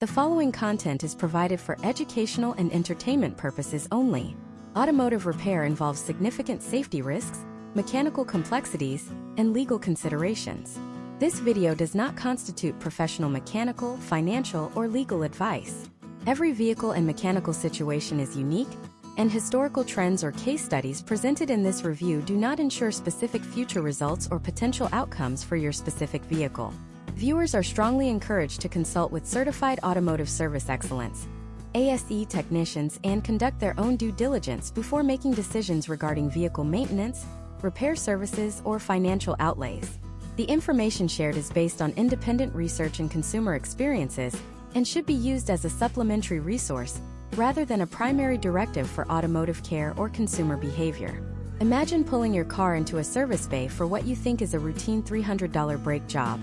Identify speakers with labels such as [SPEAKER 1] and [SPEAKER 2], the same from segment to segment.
[SPEAKER 1] The following content is provided for educational and entertainment purposes only. Automotive repair involves significant safety risks, mechanical complexities, and legal considerations. This video does not constitute professional mechanical, financial, or legal advice. Every vehicle and mechanical situation is unique, and historical trends or case studies presented in this review do not ensure specific future results or potential outcomes for your specific vehicle. Viewers are strongly encouraged to consult with certified automotive service excellence (ASE) technicians and conduct their own due diligence before making decisions regarding vehicle maintenance, repair services, or financial outlays. The information shared is based on independent research and consumer experiences and should be used as a supplementary resource rather than a primary directive for automotive care or consumer behavior. Imagine pulling your car into a service bay for what you think is a routine $300 brake job,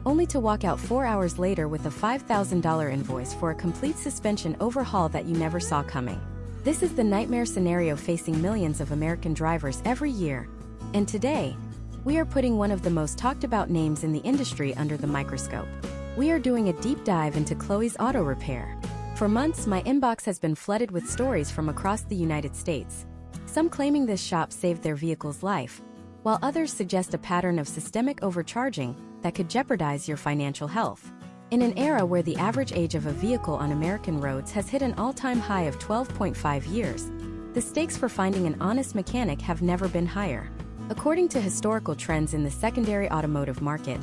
[SPEAKER 1] only to walk out 4 hours later with a $5,000 invoice for a complete suspension overhaul that you never saw coming. This is the nightmare scenario facing millions of American drivers every year. And today, we are putting one of the most talked about names in the industry under the microscope. We are doing a deep dive into Chloe's Auto Repair. For months, my inbox has been flooded with stories from across the United States, some claiming this shop saved their vehicle's life, while others suggest a pattern of systemic overcharging that could jeopardize your financial health. In an era where the average age of a vehicle on American roads has hit an all-time high of 12.5 years, the stakes for finding an honest mechanic have never been higher. According to historical trends in the secondary automotive market,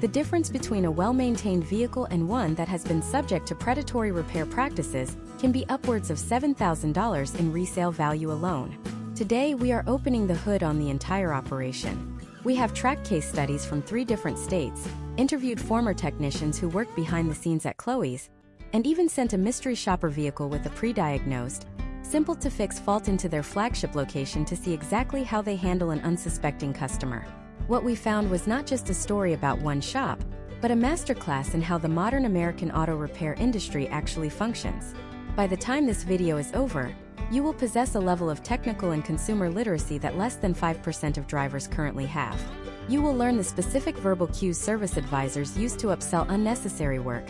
[SPEAKER 1] the difference between a well-maintained vehicle and one that has been subject to predatory repair practices can be upwards of $7,000 in resale value alone. Today, we are opening the hood on the entire operation. We have tracked case studies from 3 different states, interviewed former technicians who worked behind the scenes at Chloe's, and even sent a mystery shopper vehicle with a pre-diagnosed, simple-to-fix fault into their flagship location to see exactly how they handle an unsuspecting customer. What we found was not just a story about one shop, but a masterclass in how the modern American auto repair industry actually functions. By the time this video is over, you will possess a level of technical and consumer literacy that less than 5% of drivers currently have. You will learn the specific verbal cues service advisors use to upsell unnecessary work,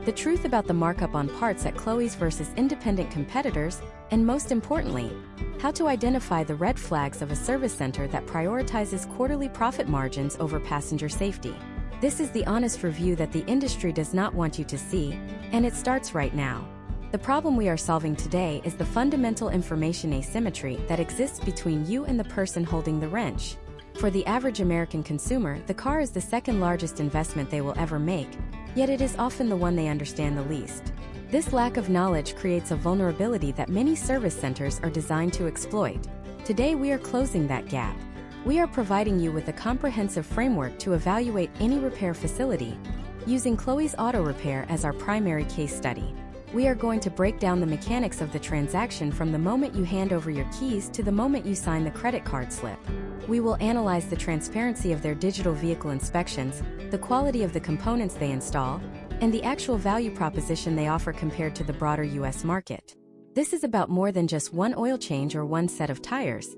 [SPEAKER 1] the truth about the markup on parts at Chloe's versus independent competitors, and most importantly, how to identify the red flags of a service center that prioritizes quarterly profit margins over passenger safety. This is the honest review that the industry does not want you to see, and it starts right now. The problem we are solving today is the fundamental information asymmetry that exists between you and the person holding the wrench. For the average American consumer, the car is the second largest investment they will ever make, yet it is often the one they understand the least. This lack of knowledge creates a vulnerability that many service centers are designed to exploit. Today we are closing that gap. We are providing you with a comprehensive framework to evaluate any repair facility, using Chloe's Auto Repair as our primary case study. We are going to break down the mechanics of the transaction from the moment you hand over your keys to the moment you sign the credit card slip. We will analyze the transparency of their digital vehicle inspections, the quality of the components they install, and the actual value proposition they offer compared to the broader US market. This is about more than just one oil change or one set of tires.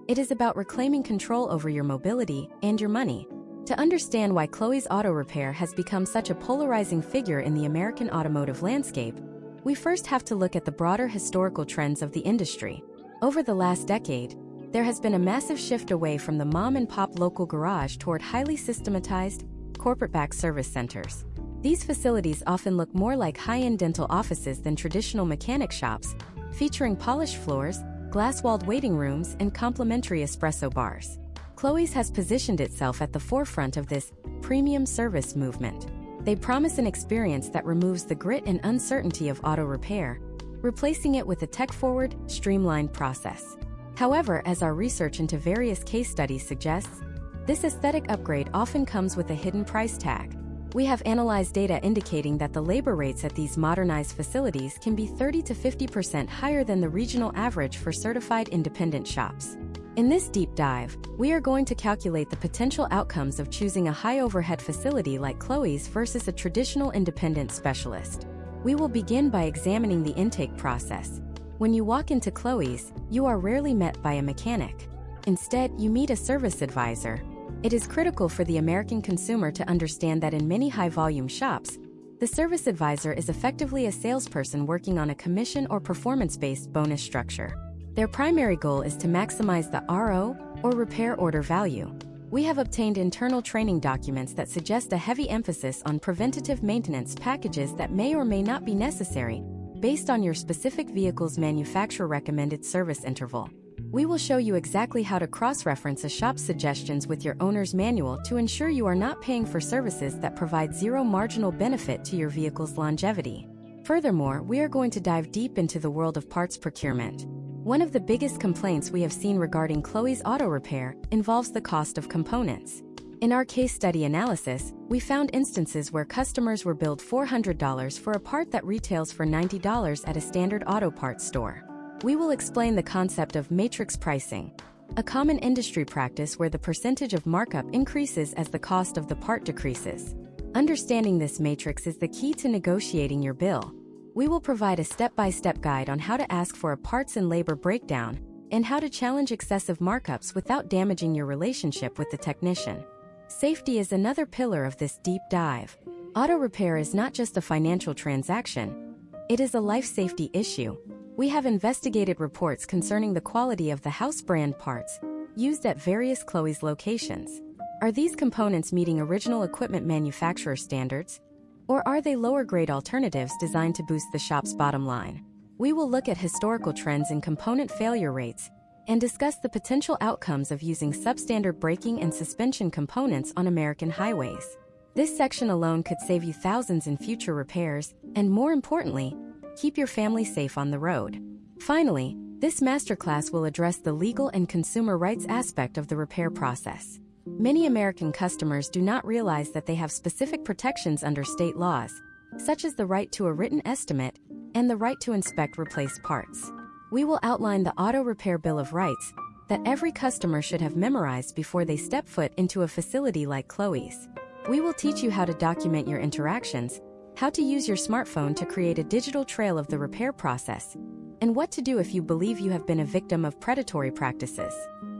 [SPEAKER 1] It is about reclaiming control over your mobility and your money. To understand why Chloe's Auto Repair has become such a polarizing figure in the American automotive landscape, we first have to look at the broader historical trends of the industry. Over the last decade, there has been a massive shift away from the mom-and-pop local garage toward highly systematized, corporate-backed service centers. These facilities often look more like high-end dental offices than traditional mechanic shops, featuring polished floors, glass-walled waiting rooms, and complimentary espresso bars. Chloe's has positioned itself at the forefront of this premium service movement. They promise an experience that removes the grit and uncertainty of auto repair, replacing it with a tech-forward, streamlined process. However, as our research into various case studies suggests, this aesthetic upgrade often comes with a hidden price tag. We have analyzed data indicating that the labor rates at these modernized facilities can be 30 to 50% higher than the regional average for certified independent shops. In this deep dive, we are going to calculate the potential outcomes of choosing a high-overhead facility like Chloe's versus a traditional independent specialist. We will begin by examining the intake process. When you walk into Chloe's, you are rarely met by a mechanic. Instead, you meet a service advisor. It is critical for the American consumer to understand that in many high-volume shops, The service advisor is effectively a salesperson working on a commission or performance-based bonus structure. Their primary goal is to maximize the RO, or repair order value. We have obtained internal training documents that suggest a heavy emphasis on preventative maintenance packages that may or may not be necessary, based on your specific vehicle's manufacturer recommended service interval. We will show you exactly how to cross-reference a shop's suggestions with your owner's manual to ensure you are not paying for services that provide zero marginal benefit to your vehicle's longevity. Furthermore, we are going to dive deep into the world of parts procurement. One of the biggest complaints we have seen regarding Chloe's Auto Repair involves the cost of components. In our case study analysis, we found instances where customers were billed $400 for a part that retails for $90 at a standard auto parts store. We will explain the concept of matrix pricing, a common industry practice where the percentage of markup increases as the cost of the part decreases. Understanding this matrix is the key to negotiating your bill. We will provide a step-by-step guide on how to ask for a parts and labor breakdown and how to challenge excessive markups without damaging your relationship with the technician. Safety is another pillar of this deep dive. Auto repair is not just a financial transaction. It is a life safety issue. We have investigated reports concerning the quality of the house brand parts used at various Chloe's locations. Are these components meeting original equipment manufacturer standards? Or are they lower-grade alternatives designed to boost the shop's bottom line? We will look at historical trends in component failure rates and discuss the potential outcomes of using substandard braking and suspension components on American highways. This section alone could save you thousands in future repairs and, more importantly, keep your family safe on the road. Finally, this masterclass will address the legal and consumer rights aspect of the repair process. Many American customers do not realize that they have specific protections under state laws, such as the right to a written estimate and the right to inspect replaced parts. We will outline the Auto Repair Bill of Rights that every customer should have memorized before they step foot into a facility like Chloe's. We will teach you how to document your interactions, how to use your smartphone to create a digital trail of the repair process, and what to do if you believe you have been a victim of predatory practices.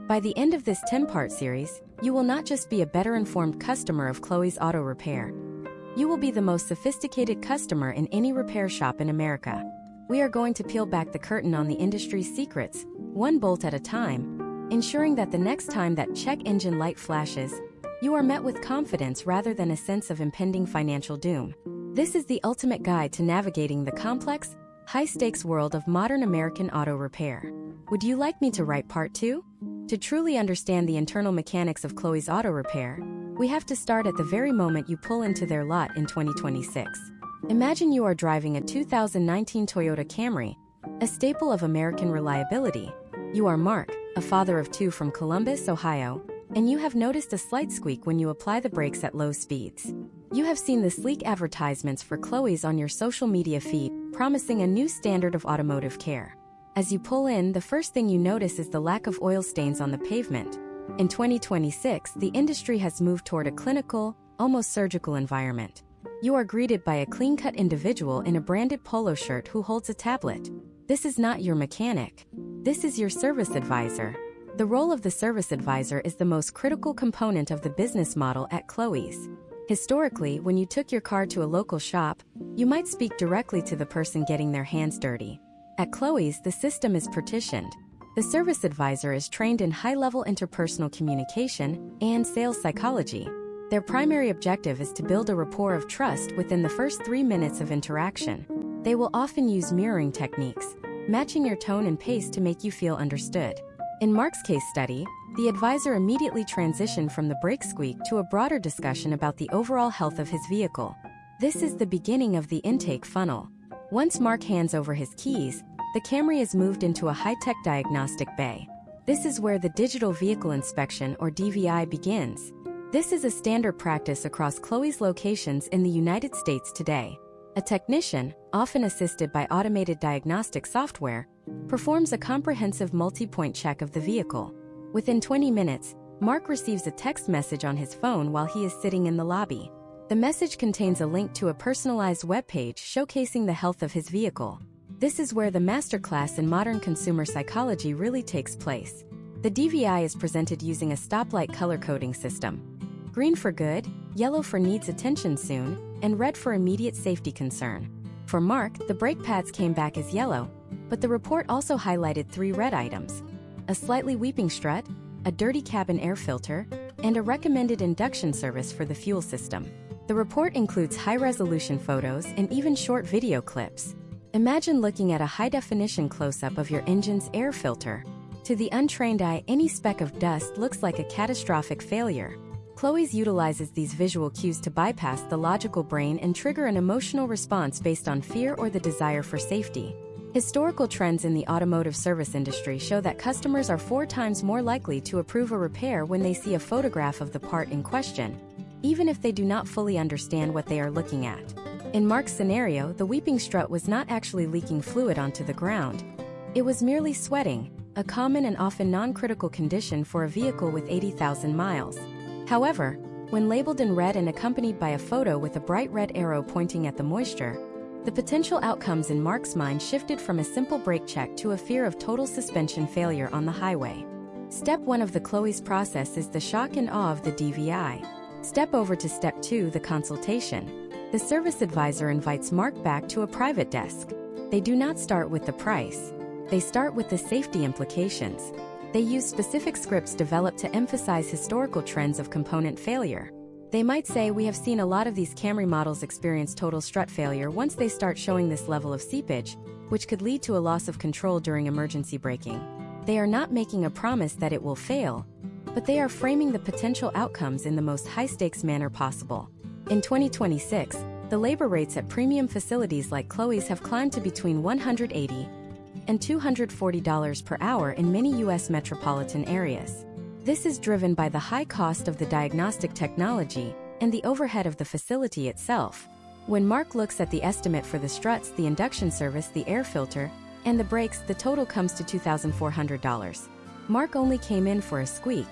[SPEAKER 1] By the end of this 10-part series, you will not just be a better-informed customer of Chloe's Auto Repair. You will be the most sophisticated customer in any repair shop in America. We are going to peel back the curtain on the industry's secrets, one bolt at a time, ensuring that the next time that check engine light flashes, you are met with confidence rather than a sense of impending financial doom. This is the ultimate guide to navigating the complex, high-stakes world of modern American auto repair. Would you like me to write part 2? To truly understand the internal mechanics of Chloe's Auto Repair, we have to start at the very moment you pull into their lot in 2026. Imagine you are driving a 2019 Toyota Camry, a staple of American reliability. You are Mark, a father of 2 from Columbus, Ohio, and you have noticed a slight squeak when you apply the brakes at low speeds. You have seen the sleek advertisements for Chloe's on your social media feed, promising a new standard of automotive care. As you pull in, the first thing you notice is the lack of oil stains on the pavement. In 2026, the industry has moved toward a clinical, almost surgical environment. You are greeted by a clean-cut individual in a branded polo shirt who holds a tablet. This is not your mechanic. This is your service advisor. The role of the service advisor is the most critical component of the business model at Chloe's. Historically, when you took your car to a local shop, you might speak directly to the person getting their hands dirty. At Chloe's, the system is partitioned. The service advisor is trained in high-level interpersonal communication and sales psychology. Their primary objective is to build a rapport of trust within the first 3 minutes of interaction. They will often use mirroring techniques, matching your tone and pace to make you feel understood. In Mark's case study, the advisor immediately transitioned from the brake squeak to a broader discussion about the overall health of his vehicle. This is the beginning of the intake funnel. Once Mark hands over his keys, the Camry is moved into a high-tech diagnostic bay. This is where the Digital Vehicle Inspection, or DVI, begins. This is a standard practice across Chloe's locations in the United States today. A technician, often assisted by automated diagnostic software, performs a comprehensive multi-point check of the vehicle. Within 20 minutes, Mark receives a text message on his phone while he is sitting in the lobby. The message contains a link to a personalized web page showcasing the health of his vehicle. This is where the masterclass in modern consumer psychology really takes place. The DVI is presented using a stoplight color coding system. Green for good, yellow for needs attention soon, and red for immediate safety concern. For Mark, the brake pads came back as yellow, but the report also highlighted 3 red items: a slightly weeping strut, a dirty cabin air filter, and a recommended induction service for the fuel system. The report includes high-resolution photos and even short video clips. Imagine looking at a high-definition close-up of your engine's air filter. To the untrained eye, any speck of dust looks like a catastrophic failure. Chloe's utilizes these visual cues to bypass the logical brain and trigger an emotional response based on fear or the desire for safety. Historical trends in the automotive service industry show that customers are 4 times more likely to approve a repair when they see a photograph of the part in question, even if they do not fully understand what they are looking at. In Mark's scenario, the weeping strut was not actually leaking fluid onto the ground. It was merely sweating, a common and often non-critical condition for a vehicle with 80,000 miles. However, when labeled in red and accompanied by a photo with a bright red arrow pointing at the moisture, the potential outcomes in Mark's mind shifted from a simple brake check to a fear of total suspension failure on the highway. Step 1 of the Chloe's process is the shock and awe of the DVI. Step over to Step 2, the consultation. The service advisor invites Mark back to a private desk. They do not start with the price. They start with the safety implications. They use specific scripts developed to emphasize historical trends of component failure. They might say, "We have seen a lot of these Camry models experience total strut failure once they start showing this level of seepage, which could lead to a loss of control during emergency braking." They are not making a promise that it will fail, but they are framing the potential outcomes in the most high-stakes manner possible. In 2026, the labor rates at premium facilities like Chloe's have climbed to between $180 and $240 per hour in many U.S. metropolitan areas. This is driven by the high cost of the diagnostic technology and the overhead of the facility itself. When Mark looks at the estimate for the struts, the induction service, the air filter, and the brakes, the total comes to $2,400. Mark only came in for a squeak.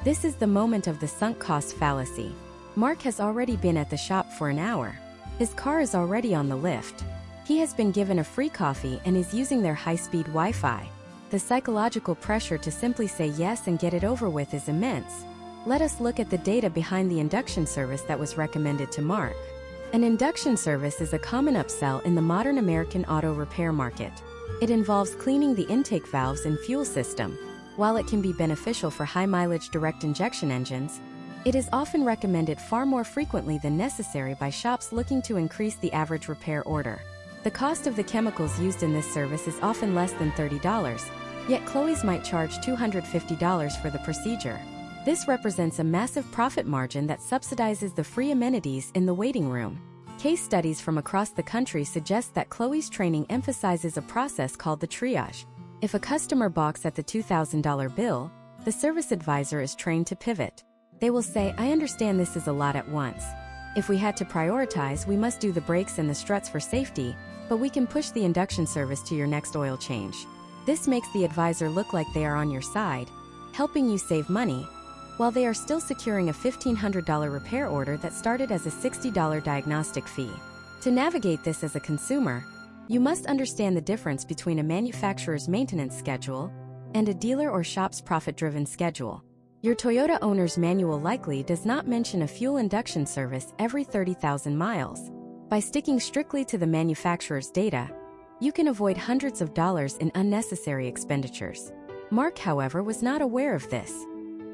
[SPEAKER 1] This is the moment of the sunk cost fallacy. Mark has already been at the shop for an hour. His car is already on the lift. He has been given a free coffee and is using their high-speed Wi-Fi. The psychological pressure to simply say yes and get it over with is immense. Let us look at the data behind the induction service that was recommended to Mark. An induction service is a common upsell in the modern American auto repair market. It involves cleaning the intake valves and fuel system. While it can be beneficial for high-mileage direct injection engines, it is often recommended far more frequently than necessary by shops looking to increase the average repair order. The cost of the chemicals used in this service is often less than $30, yet Chloe's might charge $250 for the procedure. This represents a massive profit margin that subsidizes the free amenities in the waiting room. Case studies from across the country suggest that Chloe's training emphasizes a process called the triage. If a customer balks at the $2,000 bill, the service advisor is trained to pivot. They will say, "I understand this is a lot at once. If we had to prioritize, we must do the brakes and the struts for safety, but we can push the induction service to your next oil change." This makes the advisor look like they are on your side, helping you save money, while they are still securing a $1,500 repair order that started as a $60 diagnostic fee. To navigate this as a consumer, you must understand the difference between a manufacturer's maintenance schedule and a dealer or shop's profit-driven schedule. Your Toyota owner's manual likely does not mention a fuel induction service every 30,000 miles. By sticking strictly to the manufacturer's data, you can avoid hundreds of dollars in unnecessary expenditures. Mark, however, was not aware of this.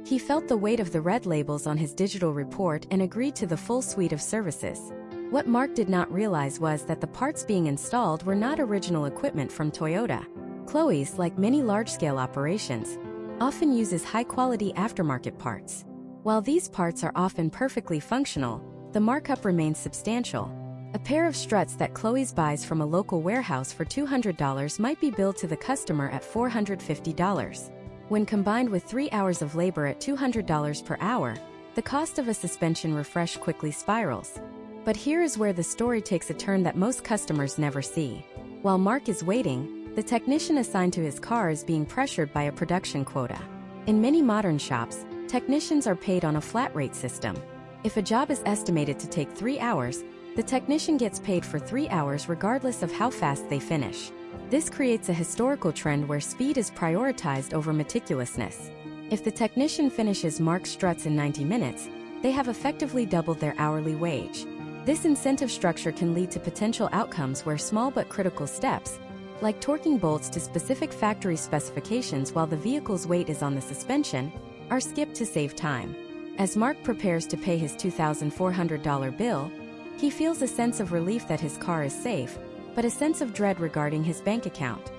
[SPEAKER 1] He felt the weight of the red labels on his digital report and agreed to the full suite of services. What Mark did not realize was that the parts being installed were not original equipment from Toyota. Chloe's, like many large-scale operations, often uses high-quality aftermarket parts. While these parts are often perfectly functional, the markup remains substantial. A pair of struts that Chloe's buys from a local warehouse for $200 might be billed to the customer at $450. When combined with 3 hours of labor at $200 per hour, the cost of a suspension refresh quickly spirals. But here is where the story takes a turn that most customers never see. While Mark is waiting, the technician assigned to his car is being pressured by a production quota. In many modern shops, technicians are paid on a flat rate system. If a job is estimated to take 3 hours, the technician gets paid for 3 hours regardless of how fast they finish. This creates a historical trend where speed is prioritized over meticulousness. If the technician finishes Mark's struts in 90 minutes, they have effectively doubled their hourly wage. This incentive structure can lead to potential outcomes where small but critical steps, like torquing bolts to specific factory specifications while the vehicle's weight is on the suspension, are skipped to save time. As Mark prepares to pay his $2,400 bill, he feels a sense of relief that his car is safe, but a sense of dread regarding his bank account.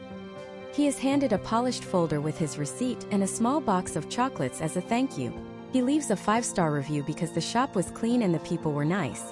[SPEAKER 1] He is handed a polished folder with his receipt and a small box of chocolates as a thank you. He leaves a 5-star review because the shop was clean and the people were nice.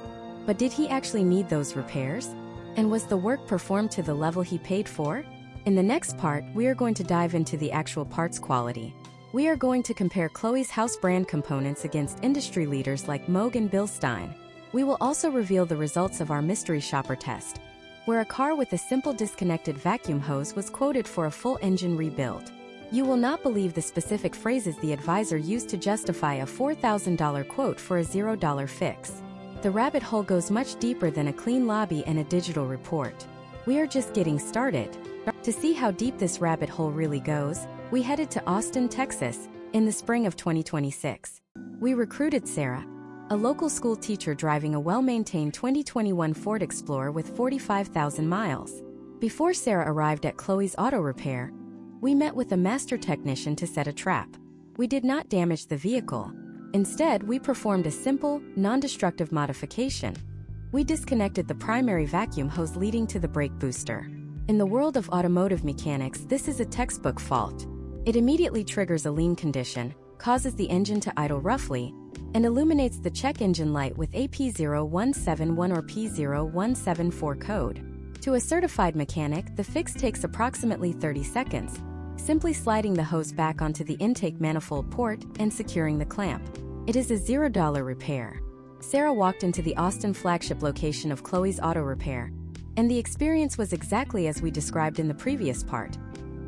[SPEAKER 1] But did he actually need those repairs? And was the work performed to the level he paid for? In the next part, we are going to dive into the actual parts quality. We are going to compare Chloe's house brand components against industry leaders like Moog and Bilstein. We will also reveal the results of our mystery shopper test, where a car with a simple disconnected vacuum hose was quoted for a full engine rebuild. You will not believe the specific phrases the advisor used to justify a $4,000 quote for a $0 fix. The rabbit hole goes much deeper than a clean lobby and a digital report. We are just getting started. To see how deep this rabbit hole really goes, we headed to Austin, Texas, in the spring of 2026. We recruited Sarah, a local school teacher driving a well-maintained 2021 Ford Explorer with 45,000 miles. Before Sarah arrived at Chloe's auto repair, we met with a master technician to set a trap. We did not damage the vehicle. Instead, we performed a simple, non-destructive modification. We disconnected the primary vacuum hose leading to the brake booster. In the world of automotive mechanics, this is a textbook fault. It immediately triggers a lean condition, causes the engine to idle roughly, and illuminates the check engine light with a P0171 or P0174 code. To a certified mechanic, the fix takes approximately 30 seconds, simply sliding the hose back onto the intake manifold port and securing the clamp. It is a $0 repair. Sarah walked into the Austin flagship location of Chloe's Auto Repair, and the experience was exactly as we described in the previous part.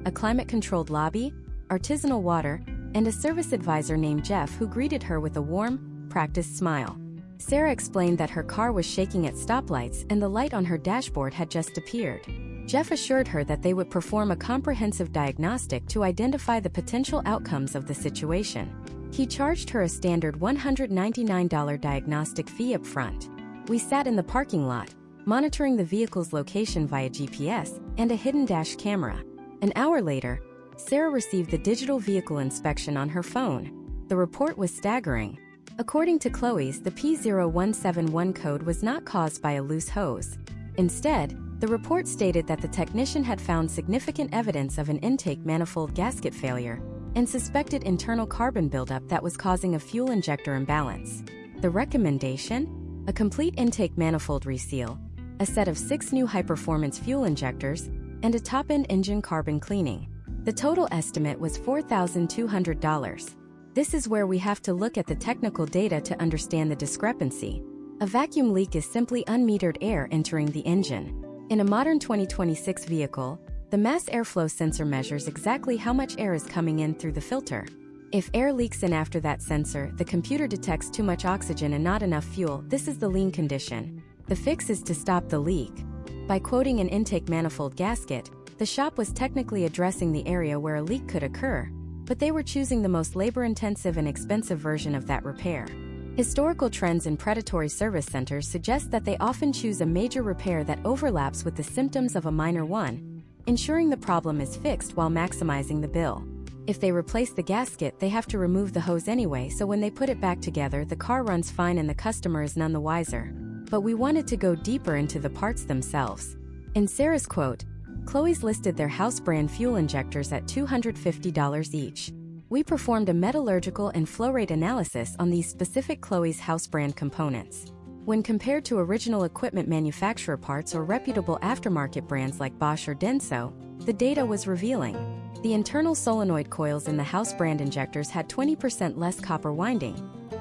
[SPEAKER 1] A climate-controlled lobby, artisanal water, and a service advisor named Jeff who greeted her with a warm, practiced smile. Sarah explained that her car was shaking at stoplights and the light on her dashboard had just appeared. Jeff assured her that they would perform a comprehensive diagnostic to identify the potential outcomes of the situation. He charged her a standard $199 diagnostic fee up front. We sat in the parking lot, monitoring the vehicle's location via GPS and a hidden dash camera. An hour later, Sarah received the digital vehicle inspection on her phone. The report was staggering. According to Chloe's, the P0171 code was not caused by a loose hose. Instead, the report stated that the technician had found significant evidence of an intake manifold gasket failure and suspected internal carbon buildup that was causing a fuel injector imbalance. The recommendation? A complete intake manifold reseal, a set of 6 new high-performance fuel injectors, and a top-end engine carbon cleaning. The total estimate was $4,200. This is where we have to look at the technical data to understand the discrepancy. A vacuum leak is simply unmetered air entering the engine. In a modern 2026 vehicle, the mass airflow sensor measures exactly how much air is coming in through the filter. If air leaks in after that sensor, the computer detects too much oxygen and not enough fuel. This is the lean condition. The fix is to stop the leak. By quoting an intake manifold gasket, the shop was technically addressing the area where a leak could occur, but they were choosing the most labor-intensive and expensive version of that repair. Historical trends in predatory service centers suggest that they often choose a major repair that overlaps with the symptoms of a minor one, ensuring the problem is fixed while maximizing the bill. If they replace the gasket, they have to remove the hose anyway, so when they put it back together, the car runs fine and the customer is none the wiser. But we wanted to go deeper into the parts themselves. In Sarah's quote, Chloe's listed their house brand fuel injectors at $250 each. We performed a metallurgical and flow rate analysis on these specific Chloe's house brand components. When compared to original equipment manufacturer parts or reputable aftermarket brands like Bosch or Denso, the data was revealing. The internal solenoid coils in the house brand injectors had 20% less copper winding,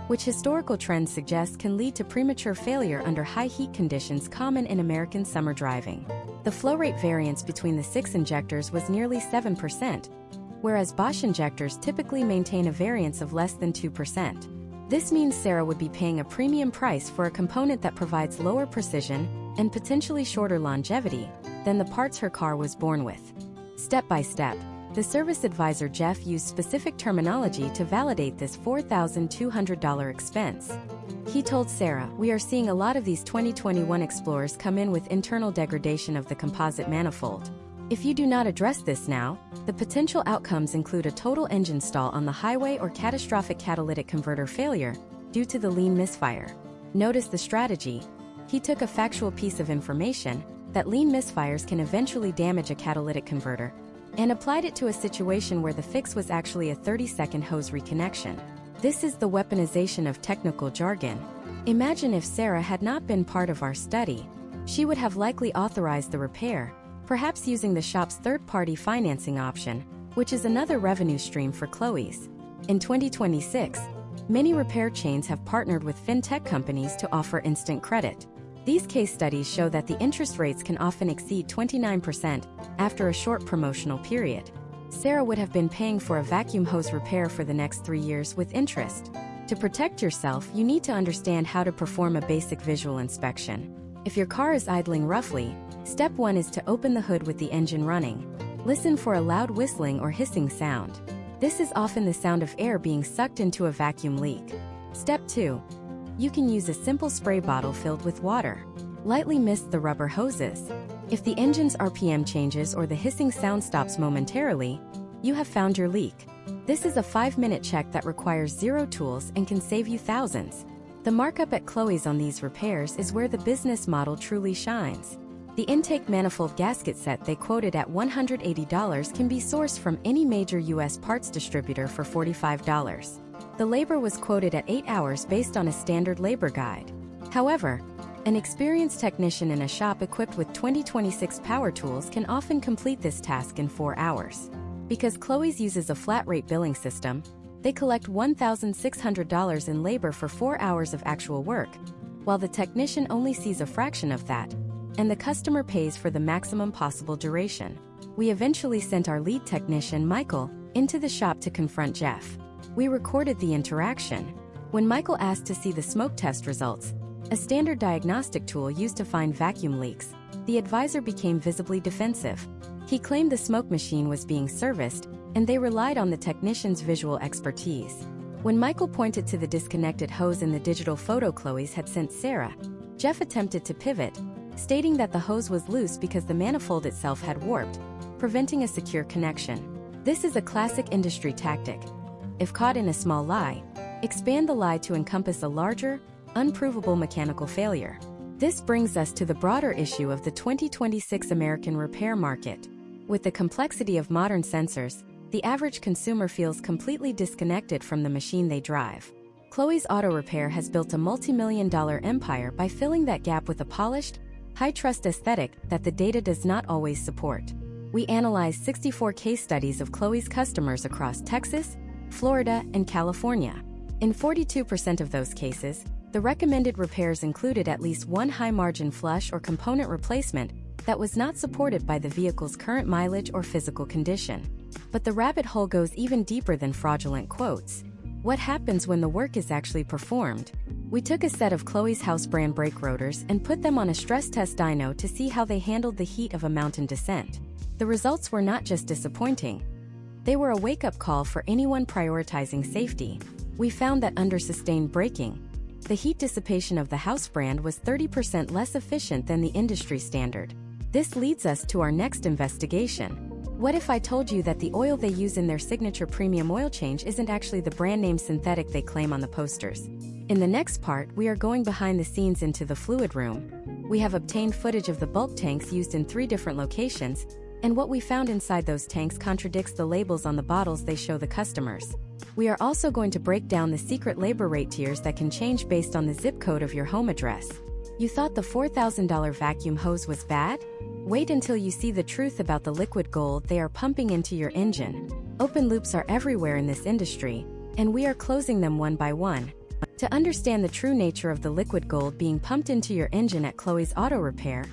[SPEAKER 1] which historical trends suggest can lead to premature failure under high heat conditions common in American summer driving. The flow rate variance between the 6 injectors was nearly 7%, whereas Bosch injectors typically maintain a variance of less than 2%. This means Sarah would be paying a premium price for a component that provides lower precision and potentially shorter longevity than the parts her car was born with. Step by step, the service advisor Jeff used specific terminology to validate this $4,200 expense. He told Sarah, "We are seeing a lot of these 2021 Explorers come in with internal degradation of the composite manifold. If you do not address this now, the potential outcomes include a total engine stall on the highway or catastrophic catalytic converter failure due to the lean misfire." Notice the strategy. He took a factual piece of information, that lean misfires can eventually damage a catalytic converter, and applied it to a situation where the fix was actually a 30-second hose reconnection. This is the weaponization of technical jargon. Imagine if Sarah had not been part of our study. She would have likely authorized the repair, perhaps using the shop's third-party financing option, which is another revenue stream for Chloe's. In 2026, many repair chains have partnered with fintech companies to offer instant credit. These case studies show that the interest rates can often exceed 29% after a short promotional period. Sarah would have been paying for a vacuum hose repair for the next 3 years with interest. To protect yourself, you need to understand how to perform a basic visual inspection. If your car is idling roughly, step 1 is to open the hood with the engine running. Listen for a loud whistling or hissing sound. This is often the sound of air being sucked into a vacuum leak. Step 2. You can use a simple spray bottle filled with water. Lightly mist the rubber hoses. If the engine's RPM changes or the hissing sound stops momentarily, you have found your leak. This is a 5-minute check that requires zero tools and can save you thousands. The markup at Chloe's on these repairs is where the business model truly shines. The intake manifold gasket set they quoted at $180 can be sourced from any major U.S. parts distributor for $45. The labor was quoted at 8 hours based on a standard labor guide. However, an experienced technician in a shop equipped with 2026 power tools can often complete this task in 4 hours. Because Chloe's uses a flat-rate billing system, they collect $1,600 in labor for 4 hours of actual work, while the technician only sees a fraction of that, and the customer pays for the maximum possible duration. We eventually sent our lead technician, Michael, into the shop to confront Jeff. We recorded the interaction. When Michael asked to see the smoke test results, a standard diagnostic tool used to find vacuum leaks, the advisor became visibly defensive. He claimed the smoke machine was being serviced, and they relied on the technician's visual expertise. When Michael pointed to the disconnected hose in the digital photo Chloe's had sent Sarah, Jeff attempted to pivot, stating that the hose was loose because the manifold itself had warped, preventing a secure connection. This is a classic industry tactic. If caught in a small lie, expand the lie to encompass a larger, unprovable mechanical failure. This brings us to the broader issue of the 2026 American repair market. With the complexity of modern sensors, the average consumer feels completely disconnected from the machine they drive. Chloe's Auto Repair has built a multi-million-dollar empire by filling that gap with a polished, high-trust aesthetic that the data does not always support. We analyzed 64 case studies of Chloe's customers across Texas, Florida, and California. In 42% of those cases, the recommended repairs included at least one high-margin flush or component replacement that was not supported by the vehicle's current mileage or physical condition. But the rabbit hole goes even deeper than fraudulent quotes. What happens when the work is actually performed? We took a set of Chloe's house brand brake rotors and put them on a stress test dyno to see how they handled the heat of a mountain descent. The results were not just disappointing. They were a wake-up call for anyone prioritizing safety. We found that under sustained braking, the heat dissipation of the house brand was 30% less efficient than the industry standard. This leads us to our next investigation. What if I told you that the oil they use in their signature premium oil change isn't actually the brand name synthetic they claim on the posters? In the next part, we are going behind the scenes into the fluid room. We have obtained footage of the bulk tanks used in 3 different locations, and what we found inside those tanks contradicts the labels on the bottles they show the customers. We are also going to break down the secret labor rate tiers that can change based on the zip code of your home address. You thought the $4,000 vacuum hose was bad? Wait until you see the truth about the liquid gold they are pumping into your engine. Open loops are everywhere in this industry, and we are closing them one by one. To understand the true nature of the liquid gold being pumped into your engine at Chloe's Auto Repair,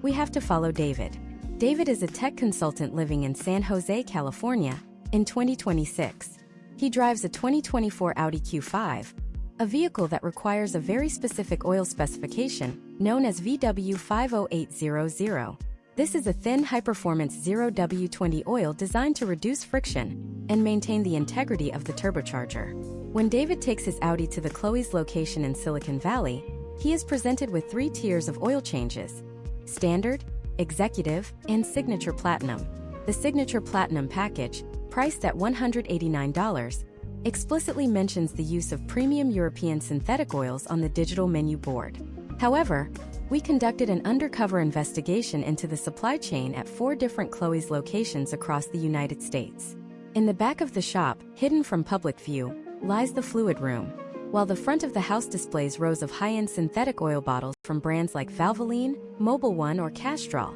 [SPEAKER 1] we have to follow David. David is a tech consultant living in San Jose, California, in 2026. He drives a 2024 Audi Q5, a vehicle that requires a very specific oil specification, known as VW50800. This is a thin, high-performance 0W20 oil designed to reduce friction and maintain the integrity of the turbocharger. When David takes his Audi to the Chloe's location in Silicon Valley, he is presented with 3 tiers of oil changes: Standard, Executive, and Signature Platinum. The Signature Platinum package, priced at $189, explicitly mentions the use of premium European synthetic oils on the digital menu board. However, we conducted an undercover investigation into the supply chain at 4 different Chloe's locations across the United States. In the back of the shop, hidden from public view, lies the fluid room, while the front of the house displays rows of high-end synthetic oil bottles from brands like Valvoline, Mobil 1, or Castrol.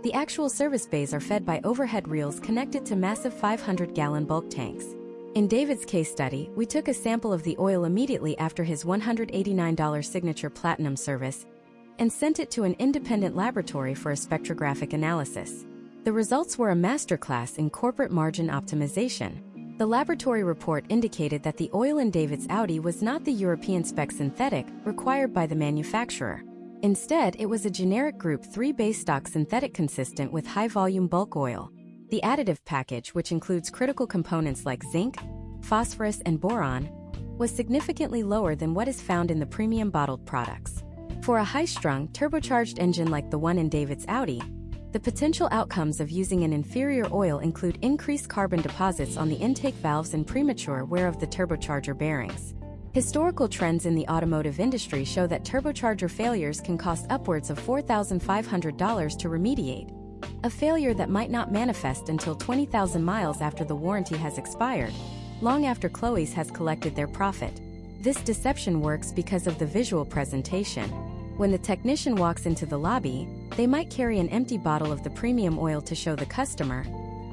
[SPEAKER 1] The actual service bays are fed by overhead reels connected to massive 500-gallon bulk tanks. In David's case study, we took a sample of the oil immediately after his $189 Signature Platinum service and sent it to an independent laboratory for a spectrographic analysis. The results were a masterclass in corporate margin optimization. The laboratory report indicated that the oil in David's Audi was not the European spec synthetic required by the manufacturer. Instead, it was a generic Group 3 base stock synthetic consistent with high-volume bulk oil. The additive package, which includes critical components like zinc, phosphorus, and boron, was significantly lower than what is found in the premium bottled products. For a high-strung, turbocharged engine like the one in David's Audi, the potential outcomes of using an inferior oil include increased carbon deposits on the intake valves and premature wear of the turbocharger bearings. Historical trends in the automotive industry show that turbocharger failures can cost upwards of $4,500 to remediate, a failure that might not manifest until 20,000 miles after the warranty has expired, long after Chloe's has collected their profit. This deception works because of the visual presentation. When the technician walks into the lobby, they might carry an empty bottle of the premium oil to show the customer,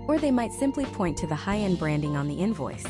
[SPEAKER 1] or they might simply point to the high-end branding on the invoice.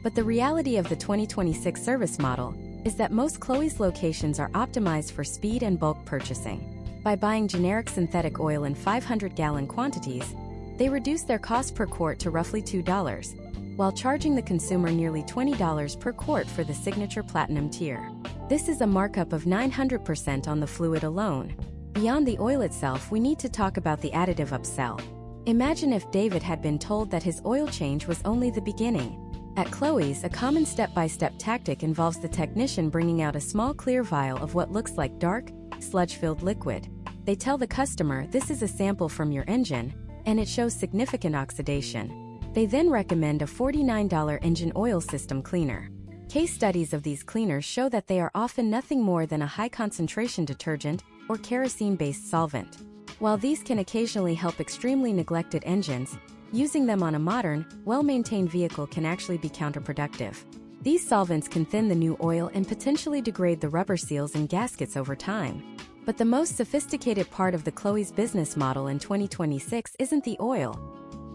[SPEAKER 1] But the reality of the 2026 service model is that most Chloe's locations are optimized for speed and bulk purchasing. By buying generic synthetic oil in 500-gallon quantities, they reduce their cost per quart to roughly $2, while charging the consumer nearly $20 per quart for the Signature Platinum tier. This is a markup of 900% on the fluid alone. Beyond the oil itself, we need to talk about the additive upsell. Imagine if David had been told that his oil change was only the beginning. At Chloe's, a common step-by-step tactic involves the technician bringing out a small clear vial of what looks like dark, sludge-filled liquid. They tell the customer, "This is a sample from your engine, and it shows significant oxidation." They then recommend a $49 engine oil system cleaner. Case studies of these cleaners show that they are often nothing more than a high-concentration detergent or kerosene-based solvent. While these can occasionally help extremely neglected engines, using them on a modern, well-maintained vehicle can actually be counterproductive. These solvents can thin the new oil and potentially degrade the rubber seals and gaskets over time. But the most sophisticated part of the Chloe's business model in 2026 isn't the oil.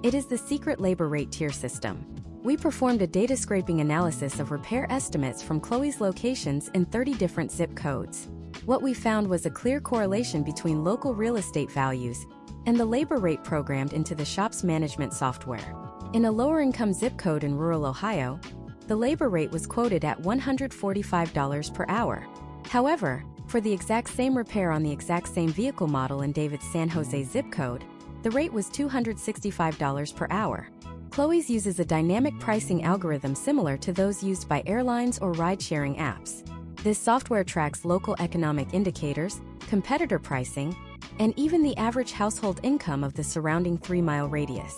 [SPEAKER 1] It is the secret labor rate tier system. We performed a data scraping analysis of repair estimates from Chloe's locations in 30 different zip codes. What we found was a clear correlation between local real estate values and the labor rate programmed into the shop's management software. In a lower-income zip code in rural Ohio, the labor rate was quoted at $145 per hour. However, for the exact same repair on the exact same vehicle model in David's San Jose zip code, the rate was $265 per hour. Chloe's uses a dynamic pricing algorithm similar to those used by airlines or ride-sharing apps. This software tracks local economic indicators, competitor pricing, and even the average household income of the surrounding 3-mile radius.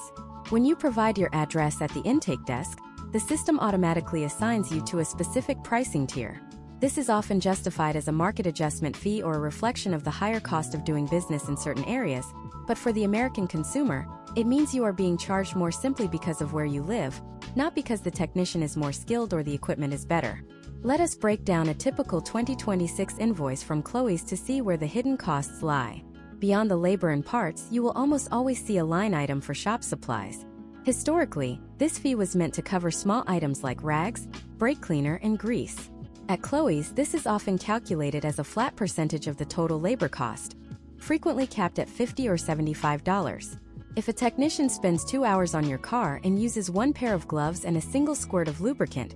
[SPEAKER 1] When you provide your address at the intake desk, the system automatically assigns you to a specific pricing tier. This is often justified as a market adjustment fee or a reflection of the higher cost of doing business in certain areas, but for the American consumer, it means you are being charged more simply because of where you live, not because the technician is more skilled or the equipment is better. Let us break down a typical 2026 invoice from Chloe's to see where the hidden costs lie. Beyond the labor and parts, you will almost always see a line item for shop supplies. Historically, this fee was meant to cover small items like rags, brake cleaner, and grease. At Chloe's, this is often calculated as a flat percentage of the total labor cost, frequently capped at $50 or $75. If a technician spends 2 hours on your car and uses 1 pair of gloves and a single squirt of lubricant,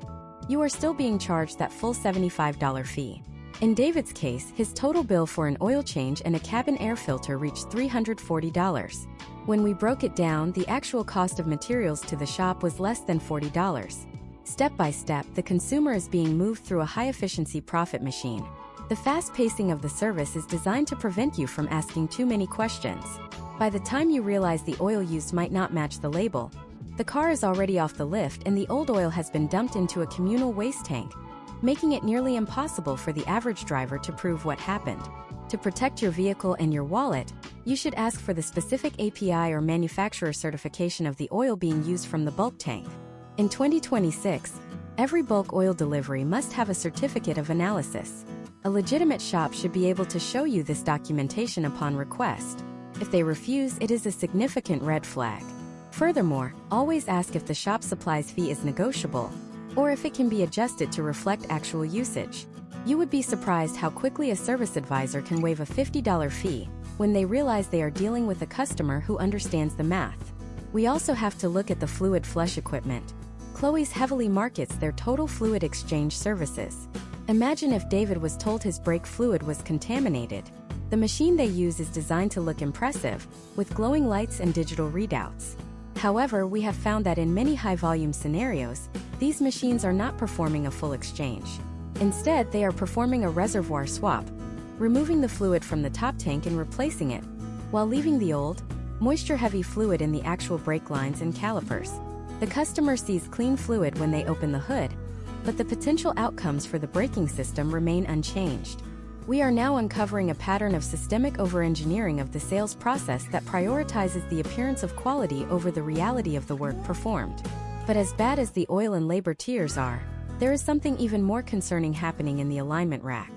[SPEAKER 1] you are still being charged that full $75 fee. In David's case, his total bill for an oil change and a cabin air filter reached $340. When we broke it down, the actual cost of materials to the shop was less than $40. Step by step, the consumer is being moved through a high-efficiency profit machine. The fast pacing of the service is designed to prevent you from asking too many questions. By the time you realize the oil used might not match the label, the car is already off the lift and the old oil has been dumped into a communal waste tank, making it nearly impossible for the average driver to prove what happened. To protect your vehicle and your wallet, you should ask for the specific API or manufacturer certification of the oil being used from the bulk tank. In 2026, every bulk oil delivery must have a certificate of analysis. A legitimate shop should be able to show you this documentation upon request. If they refuse, it is a significant red flag. Furthermore, always ask if the shop supplies fee is negotiable, or if it can be adjusted to reflect actual usage. You would be surprised how quickly a service advisor can waive a $50 fee when they realize they are dealing with a customer who understands the math. We also have to look at the fluid flush equipment. Chloe's heavily markets their total fluid exchange services. Imagine if David was told his brake fluid was contaminated. The machine they use is designed to look impressive, with glowing lights and digital readouts. However, we have found that in many high-volume scenarios, these machines are not performing a full exchange. Instead, they are performing a reservoir swap, removing the fluid from the top tank and replacing it, while leaving the old, moisture-heavy fluid in the actual brake lines and calipers. The customer sees clean fluid when they open the hood, but the potential outcomes for the braking system remain unchanged. We are now uncovering a pattern of systemic over-engineering of the sales process that prioritizes the appearance of quality over the reality of the work performed. But as bad as the oil and labor tiers are, there is something even more concerning happening in the alignment rack.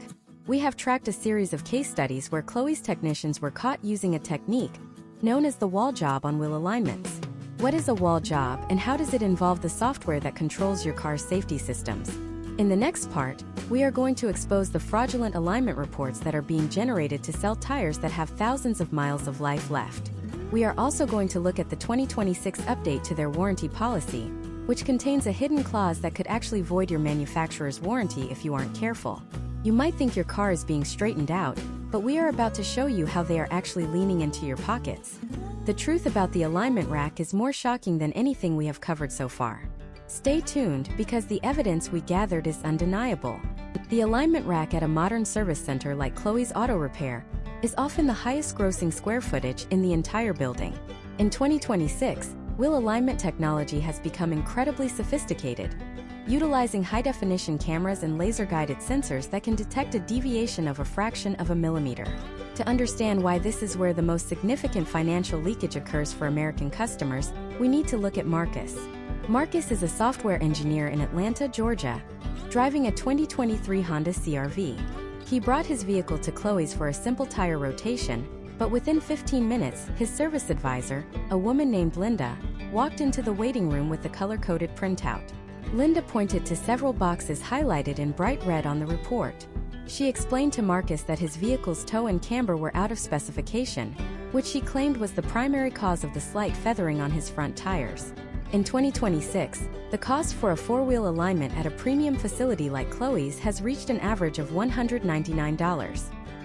[SPEAKER 1] We have tracked a series of case studies where Chloe's technicians were caught using a technique known as the wall job on wheel alignments. What is a wall job and how does it involve the software that controls your car's safety systems? In the next part, we are going to expose the fraudulent alignment reports that are being generated to sell tires that have thousands of miles of life left. We are also going to look at the 2026 update to their warranty policy, which contains a hidden clause that could actually void your manufacturer's warranty if you aren't careful. You might think your car is being straightened out, but we are about to show you how they are actually leaning into your pockets. The truth about the alignment rack is more shocking than anything we have covered so far. Stay tuned because the evidence we gathered is undeniable. The alignment rack at a modern service center like Chloe's Auto Repair is often the highest grossing square footage in the entire building. In 2026, wheel alignment technology has become incredibly sophisticated, utilizing high-definition cameras and laser-guided sensors that can detect a deviation of a fraction of a millimeter. To understand why this is where the most significant financial leakage occurs for American customers, we need to look at Marcus. Marcus is a software engineer in Atlanta, Georgia, driving a 2023 Honda CR-V. He brought his vehicle to Chloe's for a simple tire rotation, but within 15 minutes, his service advisor, a woman named Linda, walked into the waiting room with the color-coded printout. Linda pointed to several boxes highlighted in bright red on the report. She explained to Marcus that his vehicle's toe and camber were out of specification, which she claimed was the primary cause of the slight feathering on his front tires. In 2026, the cost for a four-wheel alignment at a premium facility like Chloe's has reached an average of $199.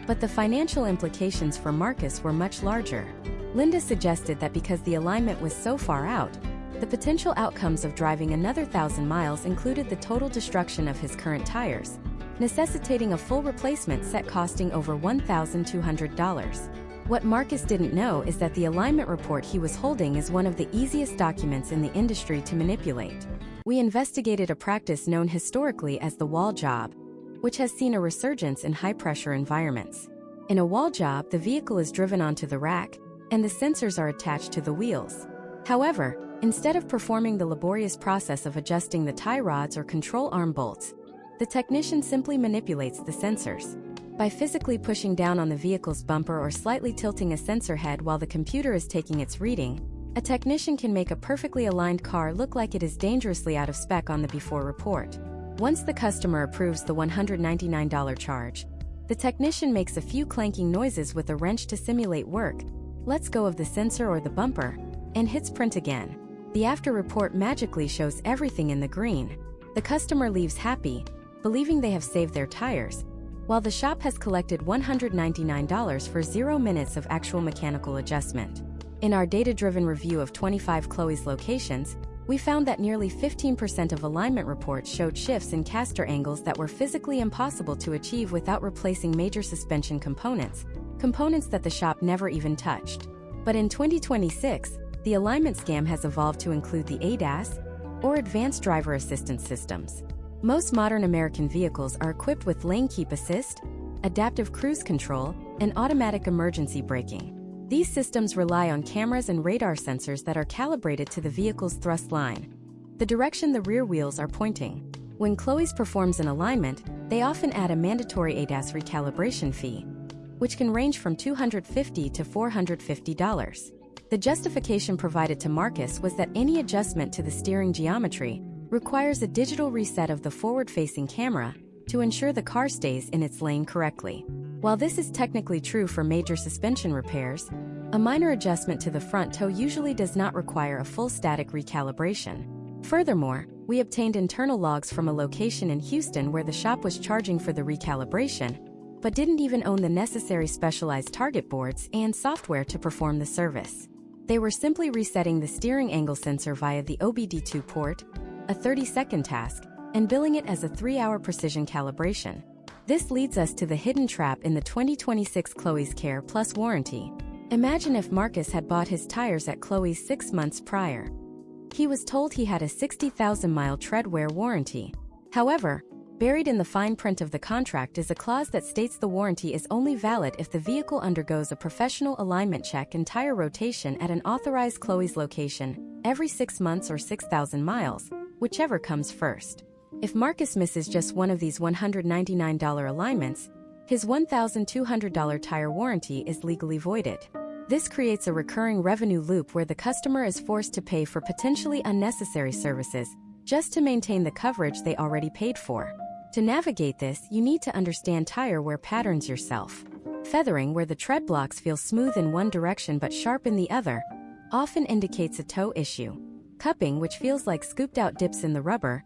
[SPEAKER 1] But the financial implications for Marcus were much larger. Linda suggested that because the alignment was so far out, the potential outcomes of driving another 1,000 miles included the total destruction of his current tires, necessitating a full replacement set costing over $1,200. What Marcus didn't know is that the alignment report he was holding is one of the easiest documents in the industry to manipulate. We investigated a practice known historically as the wall job, which has seen a resurgence in high-pressure environments. In a wall job, the vehicle is driven onto the rack, and the sensors are attached to the wheels. However, instead of performing the laborious process of adjusting the tie rods or control arm bolts, the technician simply manipulates the sensors. By physically pushing down on the vehicle's bumper or slightly tilting a sensor head while the computer is taking its reading, a technician can make a perfectly aligned car look like it is dangerously out of spec on the before report. Once the customer approves the $199 charge, the technician makes a few clanking noises with a wrench to simulate work, lets go of the sensor or the bumper, and hits print again. The after report magically shows everything in the green. The customer leaves happy, believing they have saved their tires, while the shop has collected $199 for 0 minutes of actual mechanical adjustment. In our data-driven review of 25 Chloe's locations, We found that nearly 15% of alignment reports showed shifts in caster angles that were physically impossible to achieve without replacing major suspension components that the shop never even touched. But in 2026, the alignment scam has evolved to include the ADAS, or Advanced Driver Assistance Systems. Most modern American vehicles are equipped with lane keep assist, adaptive cruise control, and automatic emergency braking. These systems rely on cameras and radar sensors that are calibrated to the vehicle's thrust line, the direction the rear wheels are pointing. When Chloe's performs an alignment, they often add a mandatory ADAS recalibration fee, which can range from $250 to $450. The justification provided to Marcus was that any adjustment to the steering geometry requires a digital reset of the forward-facing camera to ensure the car stays in its lane correctly. While this is technically true for major suspension repairs, a minor adjustment to the front toe usually does not require a full static recalibration. Furthermore, we obtained internal logs from a location in Houston where the shop was charging for the recalibration, but didn't even own the necessary specialized target boards and software to perform the service. They were simply resetting the steering angle sensor via the OBD2 port, a 30-second task, and billing it as a 3-hour precision calibration. This leads us to the hidden trap in the 2026 Chloe's Care Plus warranty. Imagine if Marcus had bought his tires at Chloe's 6 months prior. He was told he had a 60,000-mile tread wear warranty. However, buried in the fine print of the contract is a clause that states the warranty is only valid if the vehicle undergoes a professional alignment check and tire rotation at an authorized Chloe's location every 6 months or 6,000 miles, whichever comes first. If Marcus misses just one of these $199 alignments, his $1,200 tire warranty is legally voided. This creates a recurring revenue loop where the customer is forced to pay for potentially unnecessary services just to maintain the coverage they already paid for. To navigate this, you need to understand tire wear patterns yourself. Feathering, where the tread blocks feel smooth in one direction but sharp in the other, often indicates a toe issue. Cupping, which feels like scooped-out dips in the rubber,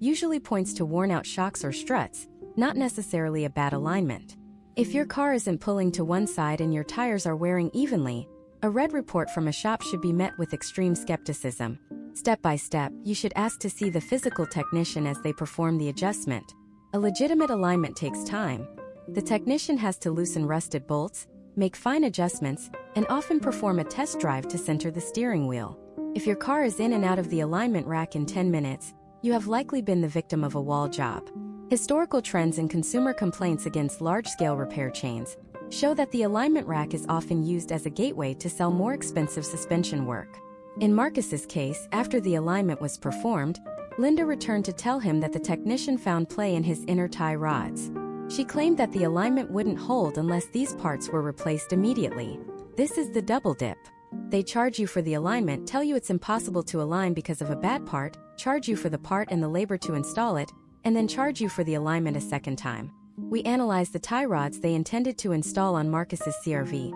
[SPEAKER 1] usually points to worn-out shocks or struts, not necessarily a bad alignment. If your car isn't pulling to one side and your tires are wearing evenly, a red report from a shop should be met with extreme skepticism. Step by step, you should ask to see the physical technician as they perform the adjustment. A legitimate alignment takes time. The technician has to loosen rusted bolts, make fine adjustments, and often perform a test drive to center the steering wheel. If your car is in and out of the alignment rack in 10 minutes, you have likely been the victim of a wall job. Historical trends and consumer complaints against large-scale repair chains show that the alignment rack is often used as a gateway to sell more expensive suspension work. In Marcus's case, after the alignment was performed, Linda returned to tell him that the technician found play in his inner tie rods. She claimed that the alignment wouldn't hold unless these parts were replaced immediately. This is the double dip. They charge you for the alignment, tell you it's impossible to align because of a bad part, charge you for the part and the labor to install it, and then charge you for the alignment a second time. We analyzed the tie rods they intended to install on Marcus's CRV.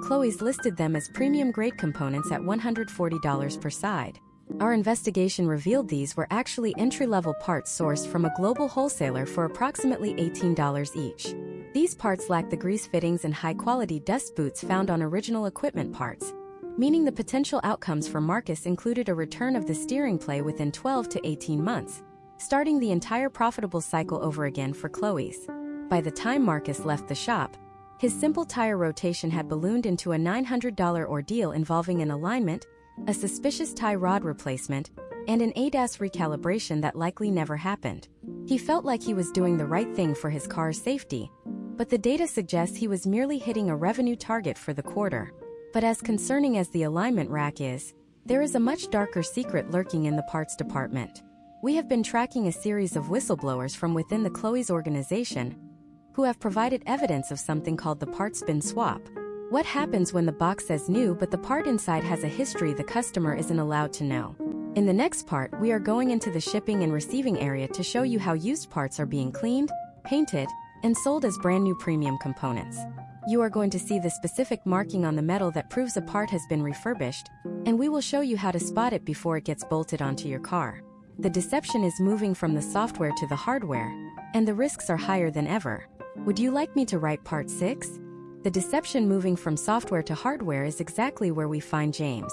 [SPEAKER 1] Chloe's listed them as premium-grade components at $140 per side. Our investigation revealed these were actually entry-level parts sourced from a global wholesaler for approximately $18 each. These parts lack the grease fittings and high-quality dust boots found on original equipment parts, meaning the potential outcomes for Marcus included a return of the steering play within 12 to 18 months, starting the entire profitable cycle over again for Chloe's. By the time Marcus left the shop, his simple tire rotation had ballooned into a $900 ordeal involving an alignment, a suspicious tie rod replacement, and an ADAS recalibration that likely never happened. He felt like he was doing the right thing for his car's safety, but the data suggests he was merely hitting a revenue target for the quarter. But as concerning as the alignment rack is, there is a much darker secret lurking in the parts department. We have been tracking a series of whistleblowers from within the Chloe's organization who have provided evidence of something called the parts bin swap. What happens when the box says new but the part inside has a history the customer isn't allowed to know? In the next part, we are going into the shipping and receiving area to show you how used parts are being cleaned, painted, and sold as brand new premium components. You are going to see the specific marking on the metal that proves a part has been refurbished, and we will show you how to spot it before it gets bolted onto your car. The deception is moving from the software to the hardware, and the risks are higher than ever. Would you like me to write part 6? The deception moving from software to hardware is exactly where we find James.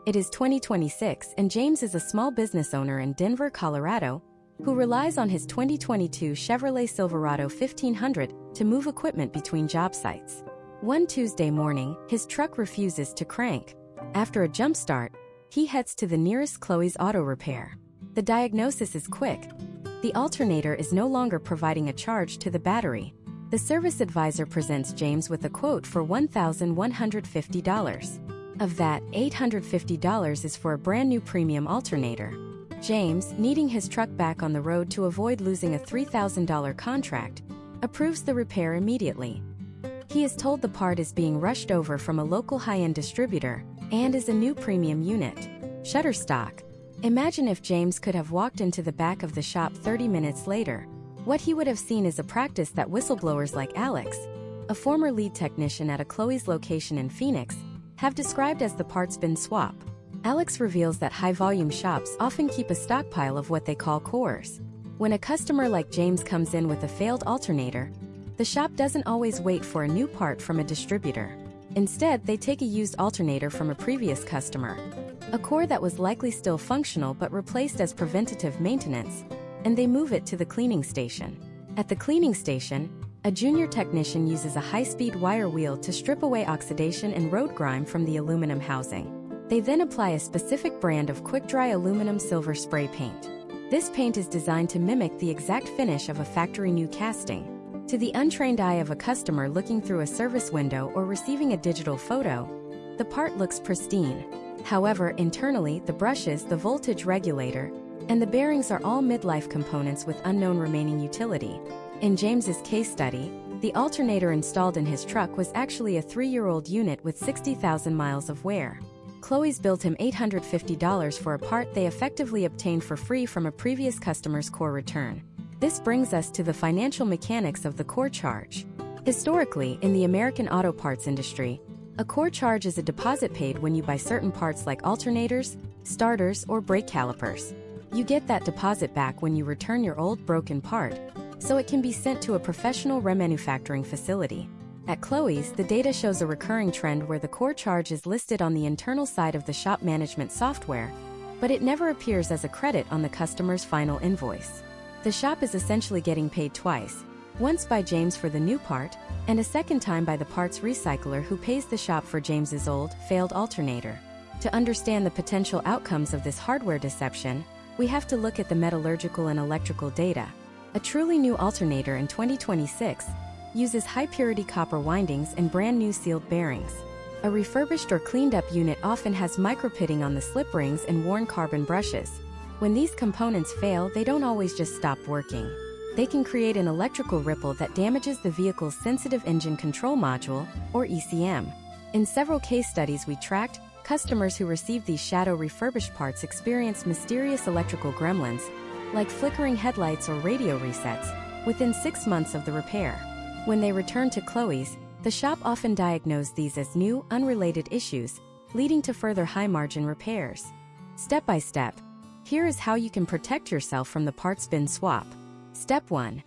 [SPEAKER 1] It is 2026 and James is a small business owner in Denver, Colorado, who relies on his 2022 Chevrolet Silverado 1500 to move equipment between job sites. One Tuesday morning, his truck refuses to crank. After a jump start, he heads to the nearest Chloe's Auto Repair. The diagnosis is quick. The alternator is no longer providing a charge to the battery. The service advisor presents James with a quote for $1,150. Of that, $850 is for a brand new premium alternator. James, needing his truck back on the road to avoid losing a $3,000 contract, approves the repair immediately. He is told the part is being rushed over from a local high-end distributor and is a new premium unit. Shutterstock. Imagine if James could have walked into the back of the shop 30 minutes later. What he would have seen is a practice that whistleblowers like Alex, a former lead technician at a Chloe's location in Phoenix, have described as the parts bin swap. Alex reveals that high-volume shops often keep a stockpile of what they call cores. When a customer like James comes in with a failed alternator, the shop doesn't always wait for a new part from a distributor. Instead, they take a used alternator from a previous customer, a core that was likely still functional but replaced as preventative maintenance, and they move it to the cleaning station. At the cleaning station, a junior technician uses a high-speed wire wheel to strip away oxidation and road grime from the aluminum housing. They then apply a specific brand of quick-dry aluminum silver spray paint. This paint is designed to mimic the exact finish of a factory-new casting. To the untrained eye of a customer looking through a service window or receiving a digital photo, the part looks pristine. However, internally, the brushes, the voltage regulator, and the bearings are all midlife components with unknown remaining utility. In James's case study, the alternator installed in his truck was actually a 3-year-old unit with 60,000 miles of wear. Chloe's billed him $850 for a part they effectively obtained for free from a previous customer's core return. This brings us to the financial mechanics of the core charge. Historically, in the American auto parts industry, a core charge is a deposit paid when you buy certain parts like alternators, starters, or brake calipers. You get that deposit back when you return your old broken part, so it can be sent to a professional remanufacturing facility. At Chloe's, the data shows a recurring trend where the core charge is listed on the internal side of the shop management software, but it never appears as a credit on the customer's final invoice. The shop is essentially getting paid twice, once by James for the new part, and a second time by the parts recycler who pays the shop for James's old, failed alternator. To understand the potential outcomes of this hardware deception, we have to look at the metallurgical and electrical data. A truly new alternator in 2026 uses high-purity copper windings and brand-new sealed bearings. A refurbished or cleaned-up unit often has micropitting on the slip rings and worn carbon brushes. When these components fail, they don't always just stop working. They can create an electrical ripple that damages the vehicle's sensitive engine control module, or ECM. In several case studies we tracked, customers who received these shadow refurbished parts experienced mysterious electrical gremlins, like flickering headlights or radio resets, within 6 months of the repair. When they returned to Chloe's, the shop often diagnosed these as new, unrelated issues, leading to further high-margin repairs. Step by step, here is how you can protect yourself from the parts bin swap. Step 1.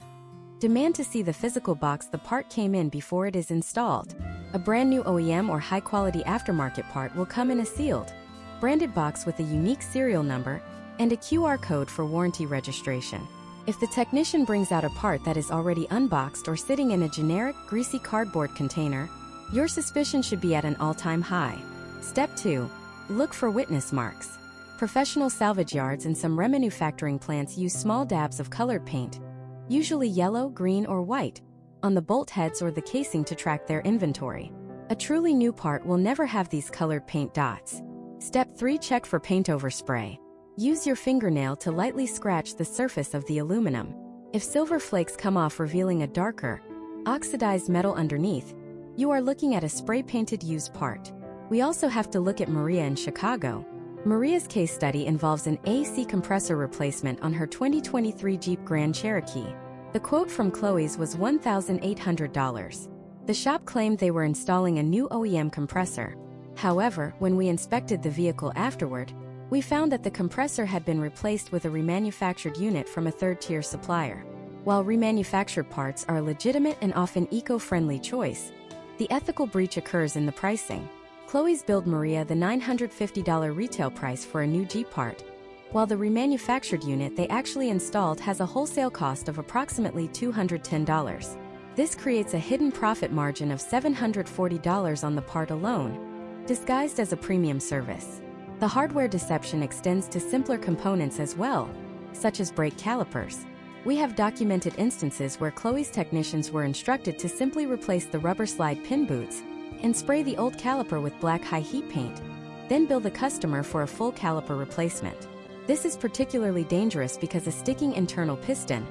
[SPEAKER 1] Demand to see the physical box the part came in before it is installed. A brand new OEM or high-quality aftermarket part will come in a sealed, branded box with a unique serial number and a QR code for warranty registration. If the technician brings out a part that is already unboxed or sitting in a generic, greasy cardboard container, your suspicion should be at an all-time high. Step 2. Look for witness marks. Professional salvage yards and some remanufacturing plants use small dabs of colored paint, usually yellow, green, or white, on the bolt heads or the casing to track their inventory. A truly new part will never have these colored paint dots. Step 3. Check for paint overspray. Use your fingernail to lightly scratch the surface of the aluminum. If silver flakes come off revealing a darker, oxidized metal underneath, you are looking at a spray-painted used part. We also have to look at Maria in Chicago. Maria's case study involves an AC compressor replacement on her 2023 Jeep Grand Cherokee. The quote from Chloe's was $1,800. The shop claimed they were installing a new OEM compressor. However, when we inspected the vehicle afterward, we found that the compressor had been replaced with a remanufactured unit from a third-tier supplier. While remanufactured parts are a legitimate and often eco-friendly choice, the ethical breach occurs in the pricing. Chloe's billed Maria the $950 retail price for a new Jeep part, while the remanufactured unit they actually installed has a wholesale cost of approximately $210. This creates a hidden profit margin of $740 on the part alone, disguised as a premium service. The hardware deception extends to simpler components as well, such as brake calipers. We have documented instances where Chloe's technicians were instructed to simply replace the rubber slide pin boots and spray the old caliper with black high heat paint, then bill the customer for a full caliper replacement. This is particularly dangerous because a sticking internal piston,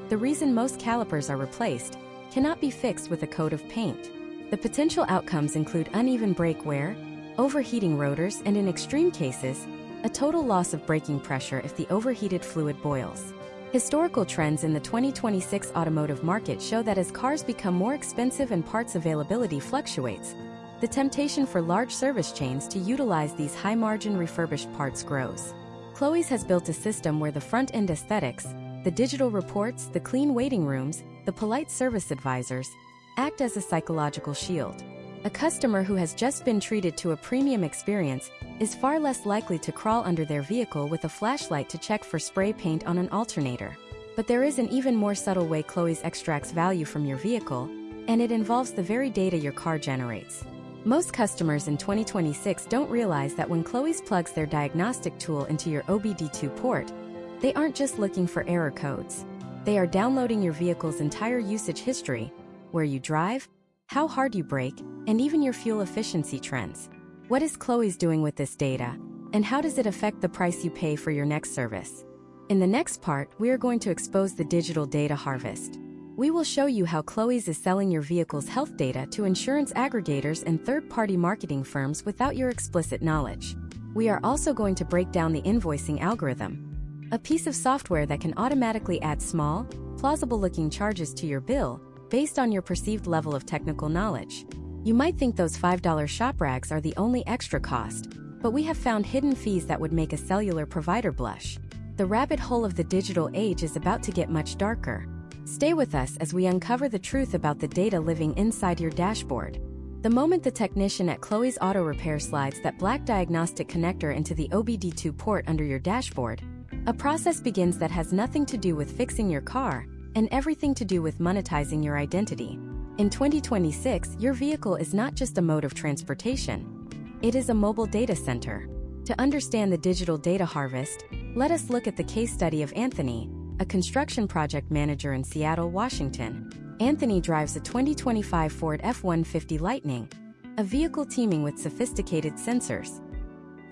[SPEAKER 1] the reason most calipers are replaced, cannot be fixed with a coat of paint. The potential outcomes include uneven brake wear, overheating rotors, and in extreme cases, a total loss of braking pressure if the overheated fluid boils. Historical trends in the 2026 automotive market show that as cars become more expensive and parts availability fluctuates, the temptation for large service chains to utilize these high-margin refurbished parts grows. Chloe's has built a system where the front-end aesthetics, the digital reports, the clean waiting rooms, the polite service advisors, act as a psychological shield. A customer who has just been treated to a premium experience is far less likely to crawl under their vehicle with a flashlight to check for spray paint on an alternator. But there is an even more subtle way Chloe's extracts value from your vehicle, and it involves the very data your car generates. Most customers in 2026 don't realize that when Chloe's plugs their diagnostic tool into your OBD2 port, they aren't just looking for error codes. They are downloading your vehicle's entire usage history, where you drive, how hard you brake, and even your fuel efficiency trends. What is Chloe's doing with this data, and how does it affect the price you pay for your next service? In the next part, we are going to expose the digital data harvest. We will show you how Chloe's is selling your vehicle's health data to insurance aggregators and third-party marketing firms without your explicit knowledge. We are also going to break down the invoicing algorithm, a piece of software that can automatically add small, plausible-looking charges to your bill based on your perceived level of technical knowledge. You might think those $5 shop rags are the only extra cost, but we have found hidden fees that would make a cellular provider blush. The rabbit hole of the digital age is about to get much darker. Stay with us as we uncover the truth about the data living inside your dashboard. The moment the technician at Chloe's Auto Repair slides that black diagnostic connector into the OBD2 port under your dashboard, a process begins that has nothing to do with fixing your car and everything to do with monetizing your identity. In 2026, your vehicle is not just a mode of transportation. It is a mobile data center. To understand the digital data harvest, let us look at the case study of Anthony, a construction project manager in Seattle, Washington. Anthony drives a 2025 Ford F-150 Lightning, a vehicle teeming with sophisticated sensors.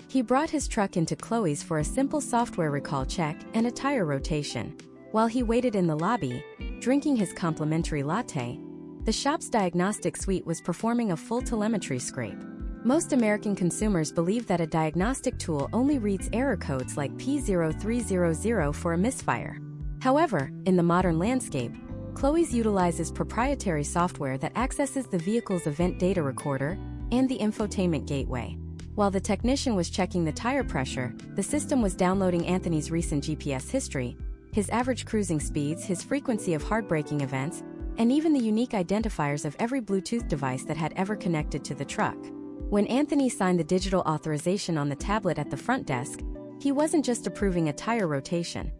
[SPEAKER 1] He brought his truck into Chloe's for a simple software recall check and a tire rotation. While he waited in the lobby, drinking his complimentary latte, the shop's diagnostic suite was performing a full telemetry scrape. Most American consumers believe that a diagnostic tool only reads error codes like P0300 for a misfire. However, in the modern landscape, Chloe's utilizes proprietary software that accesses the vehicle's event data recorder and the infotainment gateway. While the technician was checking the tire pressure, the system was downloading Anthony's recent GPS history, his average cruising speeds, his frequency of hard braking events, and even the unique identifiers of every Bluetooth device that had ever connected to the truck. When Anthony signed the digital authorization on the tablet at the front desk, he wasn't just approving a tire rotation.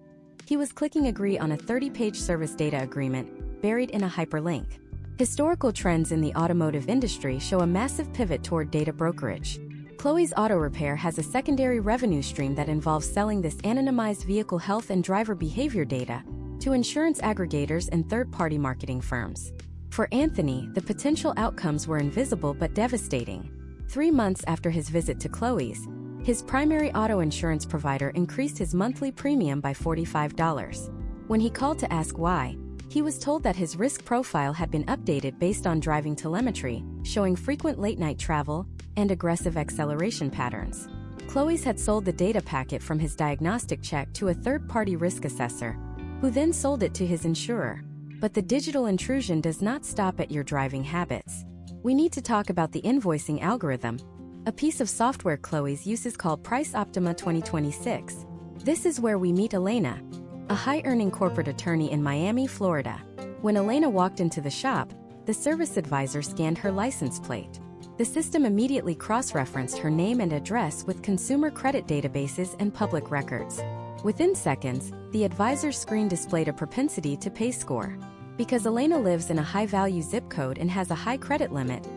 [SPEAKER 1] He was clicking agree on a 30-page service data agreement, buried in a hyperlink. Historical trends in the automotive industry show a massive pivot toward data brokerage. Chloe's Auto Repair has a secondary revenue stream that involves selling this anonymized vehicle health and driver behavior data to insurance aggregators and third-party marketing firms. For Anthony, the potential outcomes were invisible but devastating. 3 months after his visit to Chloe's, his primary auto insurance provider increased his monthly premium by $45. When he called to ask why, he was told that his risk profile had been updated based on driving telemetry, showing frequent late-night travel and aggressive acceleration patterns. Chloe's had sold the data packet from his diagnostic check to a third-party risk assessor, who then sold it to his insurer. But the digital intrusion does not stop at your driving habits. We need to talk about the invoicing algorithm, a piece of software Chloe's uses called Price Optima 2026. This is where we meet Elena, a high-earning corporate attorney in Miami, Florida. When Elena walked into the shop, the service advisor scanned her license plate. The system immediately cross-referenced her name and address with consumer credit databases and public records. Within seconds, the advisor's screen displayed a propensity to pay score. Because Elena lives in a high-value zip code and has a high credit limit,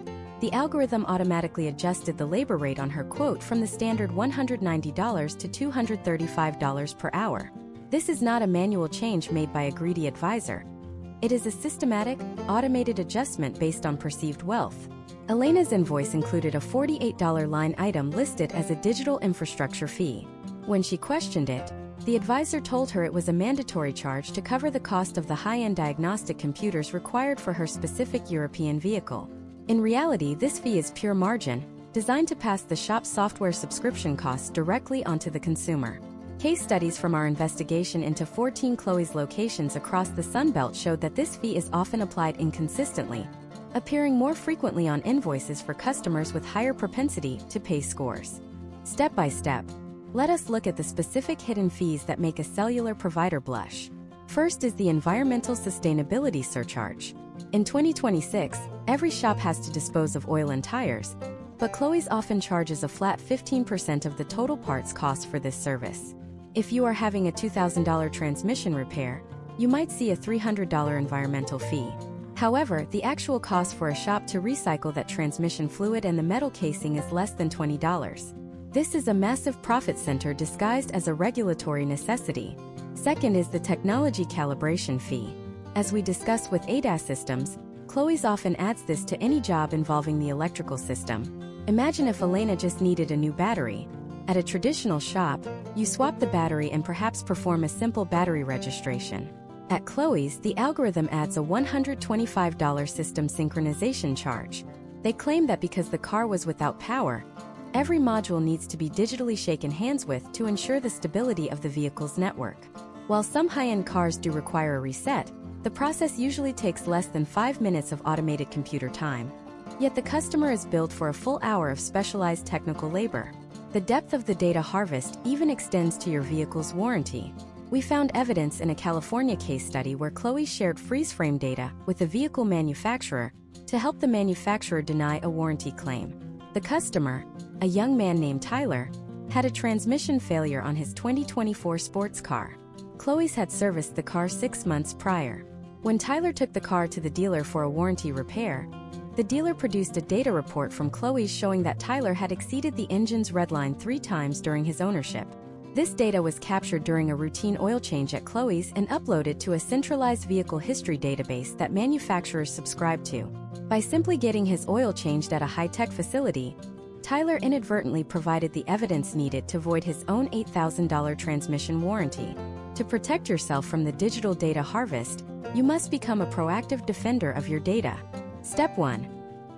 [SPEAKER 1] the algorithm automatically adjusted the labor rate on her quote from the standard $190 to $235 per hour. This is not a manual change made by a greedy advisor. It is a systematic, automated adjustment based on perceived wealth. Elena's invoice included a $48 line item listed as a digital infrastructure fee. When she questioned it, the advisor told her it was a mandatory charge to cover the cost of the high-end diagnostic computers required for her specific European vehicle. In reality, this fee is pure margin, designed to pass the shop's software subscription costs directly onto the consumer. Case studies from our investigation into 14 Chloe's locations across the Sun Belt showed that this fee is often applied inconsistently, appearing more frequently on invoices for customers with higher propensity to pay scores. Step by step, let us look at the specific hidden fees that make a cellular provider blush. First is the environmental sustainability surcharge. In 2026, every shop has to dispose of oil and tires, but Chloe's often charges a flat 15% of the total parts cost for this service. If you are having a $2,000 transmission repair, you might see a $300 environmental fee. However, the actual cost for a shop to recycle that transmission fluid and the metal casing is less than $20. This is a massive profit center disguised as a regulatory necessity. Second is the technology calibration fee. As we discussed with ADAS systems, Chloe's often adds this to any job involving the electrical system. Imagine if Elena just needed a new battery. At a traditional shop, you swap the battery and perhaps perform a simple battery registration. At Chloe's, the algorithm adds a $125 system synchronization charge. They claim that because the car was without power, every module needs to be digitally shaken hands with to ensure the stability of the vehicle's network. While some high-end cars do require a reset, the process usually takes less than 5 minutes of automated computer time. Yet the customer is billed for a full hour of specialized technical labor. The depth of the data harvest even extends to your vehicle's warranty. We found evidence in a California case study where Chloe shared freeze frame data with a vehicle manufacturer to help the manufacturer deny a warranty claim. The customer, a young man named Tyler, had a transmission failure on his 2024 sports car. Chloe's had serviced the car 6 months prior. When Tyler took the car to the dealer for a warranty repair, the dealer produced a data report from Chloe's showing that Tyler had exceeded the engine's red line 3 times during his ownership. This data was captured during a routine oil change at Chloe's and uploaded to a centralized vehicle history database that manufacturers subscribe to. By simply getting his oil changed at a high-tech facility, Tyler inadvertently provided the evidence needed to void his own $8,000 transmission warranty. To protect yourself from the digital data harvest, you must become a proactive defender of your data. Step 1.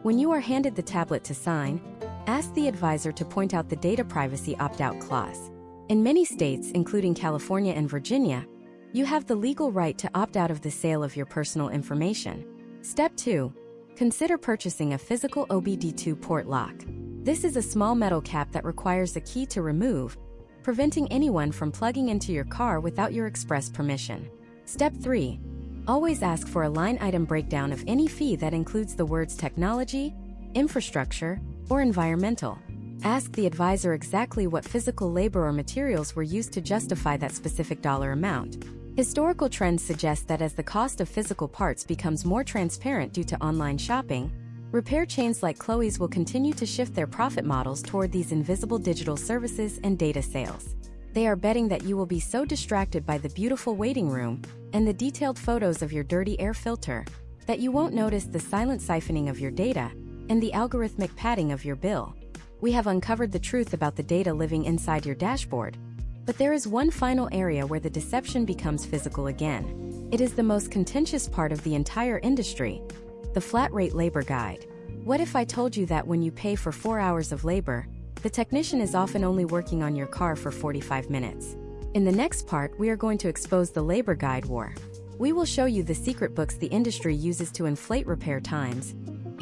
[SPEAKER 1] When you are handed the tablet to sign, ask the advisor to point out the data privacy opt-out clause. In many states, including California and Virginia, you have the legal right to opt out of the sale of your personal information. Step 2. Consider purchasing a physical OBD2 port lock. This is a small metal cap that requires a key to remove, preventing anyone from plugging into your car without your express permission. Step 3. Always ask for a line item breakdown of any fee that includes the words technology, infrastructure, or environmental. Ask the advisor exactly what physical labor or materials were used to justify that specific dollar amount. Historical trends suggest that as the cost of physical parts becomes more transparent due to online shopping, repair chains like Chloe's will continue to shift their profit models toward these invisible digital services and data sales. They are betting that you will be so distracted by the beautiful waiting room and the detailed photos of your dirty air filter that you won't notice the silent siphoning of your data and the algorithmic padding of your bill. We have uncovered the truth about the data living inside your dashboard. But there is one final area where the deception becomes physical again. It is the most contentious part of the entire industry, the flat rate labor guide. What if I told you that when you pay for 4 hours of labor, the technician is often only working on your car for 45 minutes? In the next part, we are going to expose the labor guide war. We will show you the secret books the industry uses to inflate repair times,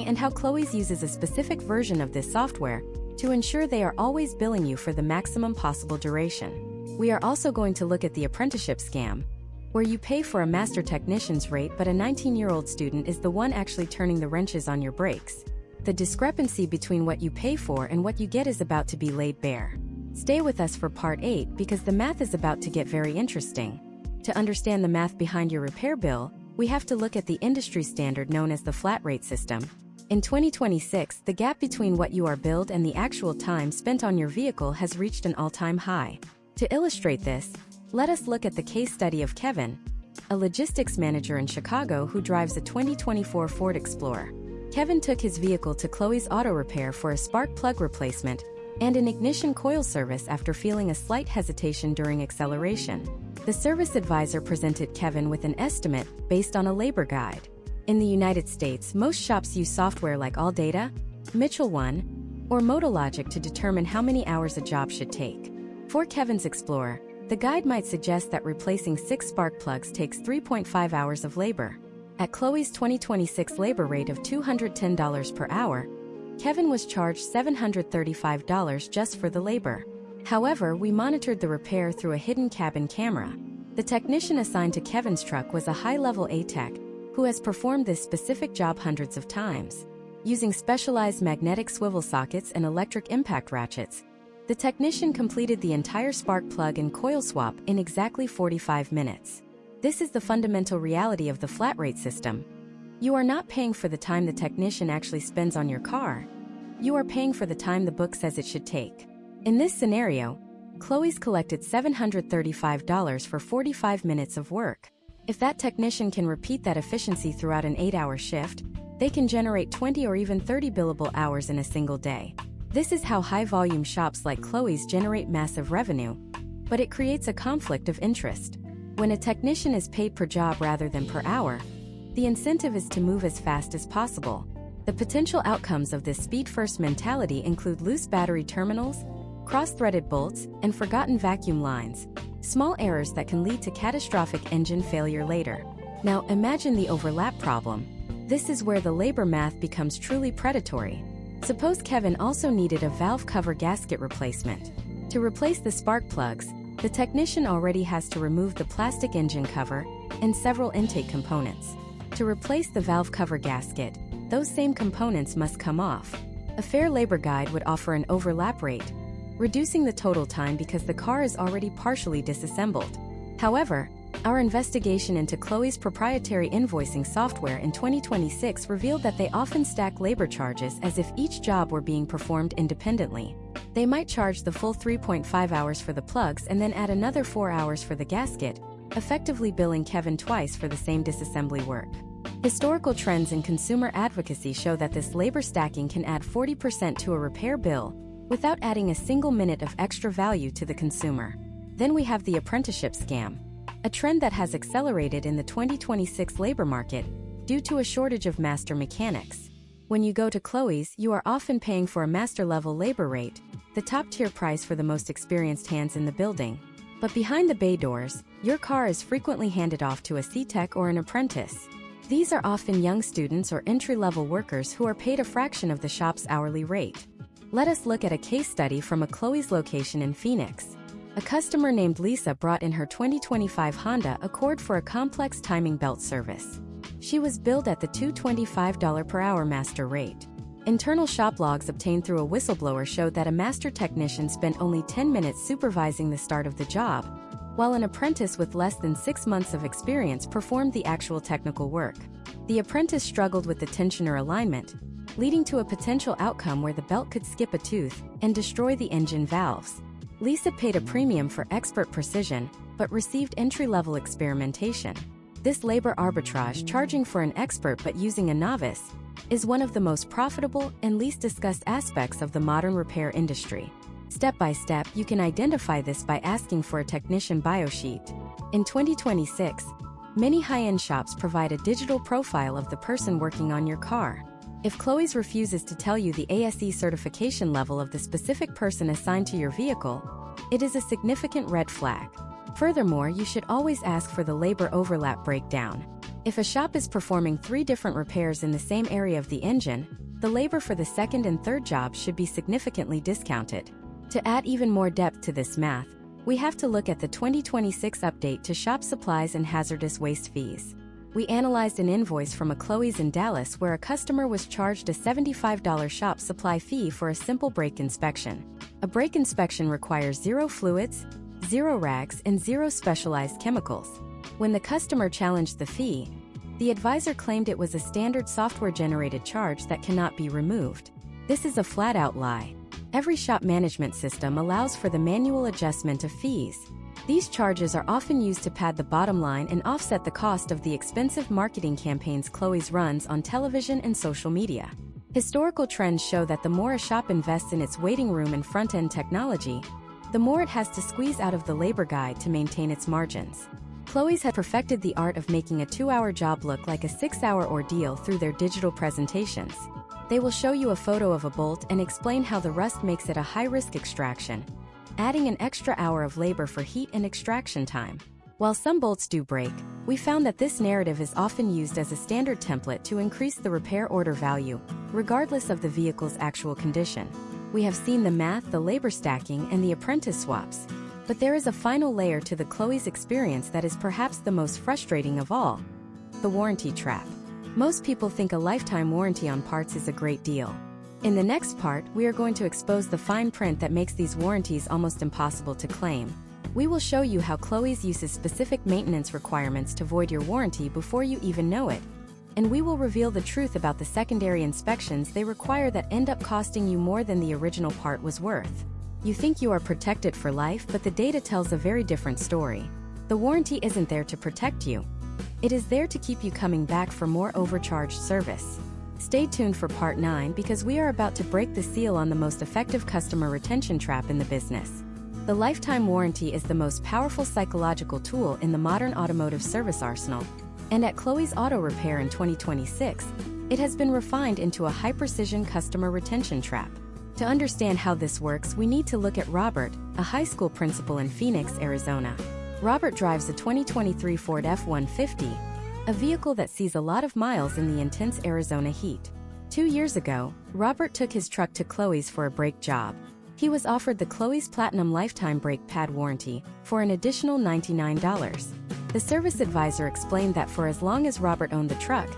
[SPEAKER 1] and how Chloe's uses a specific version of this software to ensure they are always billing you for the maximum possible duration. We are also going to look at the apprenticeship scam, where you pay for a master technician's rate but a 19-year-old student is the one actually turning the wrenches on your brakes. The discrepancy between what you pay for and what you get is about to be laid bare. Stay with us for part 8 because the math is about to get very interesting. To understand the math behind your repair bill, we have to look at the industry standard known as the flat rate system. In 2026, the gap between what you are billed and the actual time spent on your vehicle has reached an all-time high. To illustrate this, let us look at the case study of Kevin, a logistics manager in Chicago who drives a 2024 Ford Explorer. Kevin took his vehicle to Chloe's Auto Repair for a spark plug replacement and an ignition coil service after feeling a slight hesitation during acceleration. The service advisor presented Kevin with an estimate based on a labor guide. In the United States, most shops use software like ALLDATA, Mitchell 1, or Motologic to determine how many hours a job should take. For Kevin's Explorer, the guide might suggest that replacing 6 spark plugs takes 3.5 hours of labor. At Chloe's 2026 labor rate of $210 per hour, Kevin was charged $735 just for the labor. However, we monitored the repair through a hidden cabin camera. The technician assigned to Kevin's truck was a high-level A-tech who has performed this specific job hundreds of times. Using specialized magnetic swivel sockets and electric impact ratchets, the technician completed the entire spark plug and coil swap in exactly 45 minutes. This is the fundamental reality of the flat rate system. You are not paying for the time the technician actually spends on your car. You are paying for the time the book says it should take. In this scenario, Chloe's collected $735 for 45 minutes of work. If that technician can repeat that efficiency throughout an 8-hour shift, they can generate 20 or even 30 billable hours in a single day. This is how high-volume shops like Chloe's generate massive revenue, but it creates a conflict of interest. When a technician is paid per job rather than per hour, the incentive is to move as fast as possible. The potential outcomes of this speed-first mentality include loose battery terminals, cross-threaded bolts, and forgotten vacuum lines, small errors that can lead to catastrophic engine failure later. Now imagine the overlap problem. This is where the labor math becomes truly predatory. Suppose Kevin also needed a valve cover gasket replacement. To replace the spark plugs, the technician already has to remove the plastic engine cover and several intake components. To replace the valve cover gasket, those same components must come off. A fair labor guide would offer an overlap rate, reducing the total time because the car is already partially disassembled. However, our investigation into Chloe's proprietary invoicing software in 2026 revealed that they often stack labor charges as if each job were being performed independently. They might charge the full 3.5 hours for the plugs and then add another 4 hours for the gasket, effectively billing Kevin twice for the same disassembly work. Historical trends in consumer advocacy show that this labor stacking can add 40% to a repair bill without adding a single minute of extra value to the consumer. Then we have the apprenticeship scam, a trend that has accelerated in the 2026 labor market due to a shortage of master mechanics. When you go to Chloe's, you are often paying for a master-level labor rate, the top-tier price for the most experienced hands in the building. But behind the bay doors, your car is frequently handed off to a C-Tech or an apprentice. These are often young students or entry-level workers who are paid a fraction of the shop's hourly rate. Let us look at a case study from a Chloe's location in Phoenix. A customer named Lisa brought in her 2025 Honda Accord for a complex timing belt service. She was billed at the $225 per hour master rate. Internal shop logs obtained through a whistleblower showed that a master technician spent only 10 minutes supervising the start of the job, while an apprentice with less than 6 months of experience performed the actual technical work. The apprentice struggled with the tensioner alignment, leading to a potential outcome where the belt could skip a tooth and destroy the engine valves. Lisa paid a premium for expert precision, but received entry-level experimentation. This labor arbitrage, charging for an expert but using a novice, is one of the most profitable and least discussed aspects of the modern repair industry. Step by step, you can identify this by asking for a technician biosheet. In 2026, many high-end shops provide a digital profile of the person working on your car. If Chloe's refuses to tell you the ASE certification level of the specific person assigned to your vehicle, it is a significant red flag. Furthermore, you should always ask for the labor overlap breakdown. If a shop is performing 3 different repairs in the same area of the engine, the labor for the second and third jobs should be significantly discounted. To add even more depth to this math, we have to look at the 2026 update to shop supplies and hazardous waste fees. We analyzed an invoice from a Chloe's in Dallas where a customer was charged a $75 shop supply fee for a simple brake inspection. A brake inspection requires 0 fluids, 0 rags, and 0 specialized chemicals. When the customer challenged the fee, the advisor claimed it was a standard software-generated charge that cannot be removed. This is a flat-out lie. Every shop management system allows for the manual adjustment of fees. These charges are often used to pad the bottom line and offset the cost of the expensive marketing campaigns Chloe's runs on television and social media. Historical trends show that the more a shop invests in its waiting room and front-end technology, the more it has to squeeze out of the labor guide to maintain its margins. Chloe's had perfected the art of making a 2-hour job look like a 6-hour ordeal through their digital presentations. They will show you a photo of a bolt and explain how the rust makes it a high-risk extraction, adding an extra hour of labor for heat and extraction time. While some bolts do break, we found that this narrative is often used as a standard template to increase the repair order value, regardless of the vehicle's actual condition. We have seen the math, the labor stacking, and the apprentice swaps. But there is a final layer to the Chloe's experience that is perhaps the most frustrating of all: the warranty trap. Most people think a lifetime warranty on parts is a great deal. In the next part, we are going to expose the fine print that makes these warranties almost impossible to claim. We will show you how Chloe's uses specific maintenance requirements to void your warranty before you even know it. And we will reveal the truth about the secondary inspections they require that end up costing you more than the original part was worth. You think you are protected for life, but the data tells a very different story. The warranty isn't there to protect you. It is there to keep you coming back for more overcharged service. Stay tuned for part 9 because we are about to break the seal on the most effective customer retention trap in the business. The lifetime warranty is the most powerful psychological tool in the modern automotive service arsenal, and at Chloe's Auto Repair in 2026, it has been refined into a high-precision customer retention trap. To understand how this works, we need to look at Robert, a high school principal in Phoenix, Arizona. Robert drives a 2023 Ford F-150, a vehicle that sees a lot of miles in the intense Arizona heat. 2 years ago, Robert took his truck to Chloe's for a brake job. He was offered the Chloe's Platinum Lifetime Brake Pad Warranty for an additional $99. The service advisor explained that for as long as Robert owned the truck,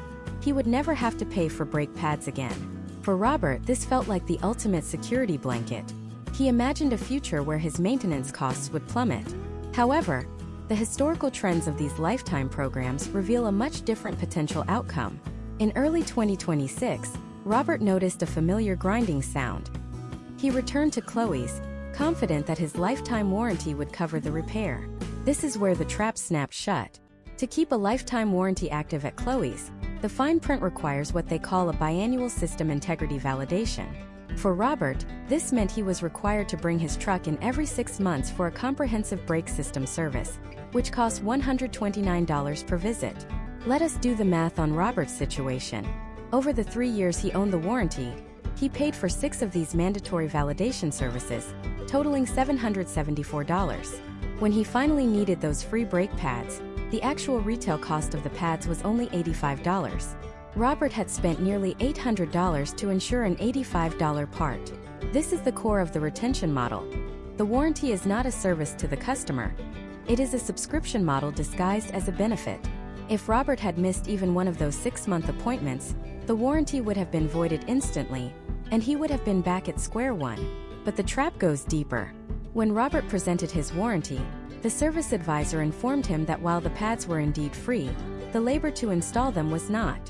[SPEAKER 1] he would never have to pay for brake pads again. For Robert, this felt like the ultimate security blanket. He imagined a future where his maintenance costs would plummet. However, the historical trends of these lifetime programs reveal a much different potential outcome. In early 2026, Robert noticed a familiar grinding sound. He returned to Chloe's, confident that his lifetime warranty would cover the repair. This is where the trap snapped shut. To keep a lifetime warranty active at Chloe's, the fine print requires what they call a biannual system integrity validation. For Robert, this meant he was required to bring his truck in every 6 months for a comprehensive brake system service, which cost $129 per visit. Let us do the math on Robert's situation. Over the 3 years he owned the warranty, he paid for 6 of these mandatory validation services, totaling $774. When he finally needed those free brake pads, the actual retail cost of the pads was only $85. Robert had spent nearly $800 to ensure an $85 part. This is the core of the retention model. The warranty is not a service to the customer. It is a subscription model disguised as a benefit. If Robert had missed even one of those 6-month appointments, the warranty would have been voided instantly, and he would have been back at square one. But the trap goes deeper. When Robert presented his warranty, the service advisor informed him that while the pads were indeed free, the labor to install them was not.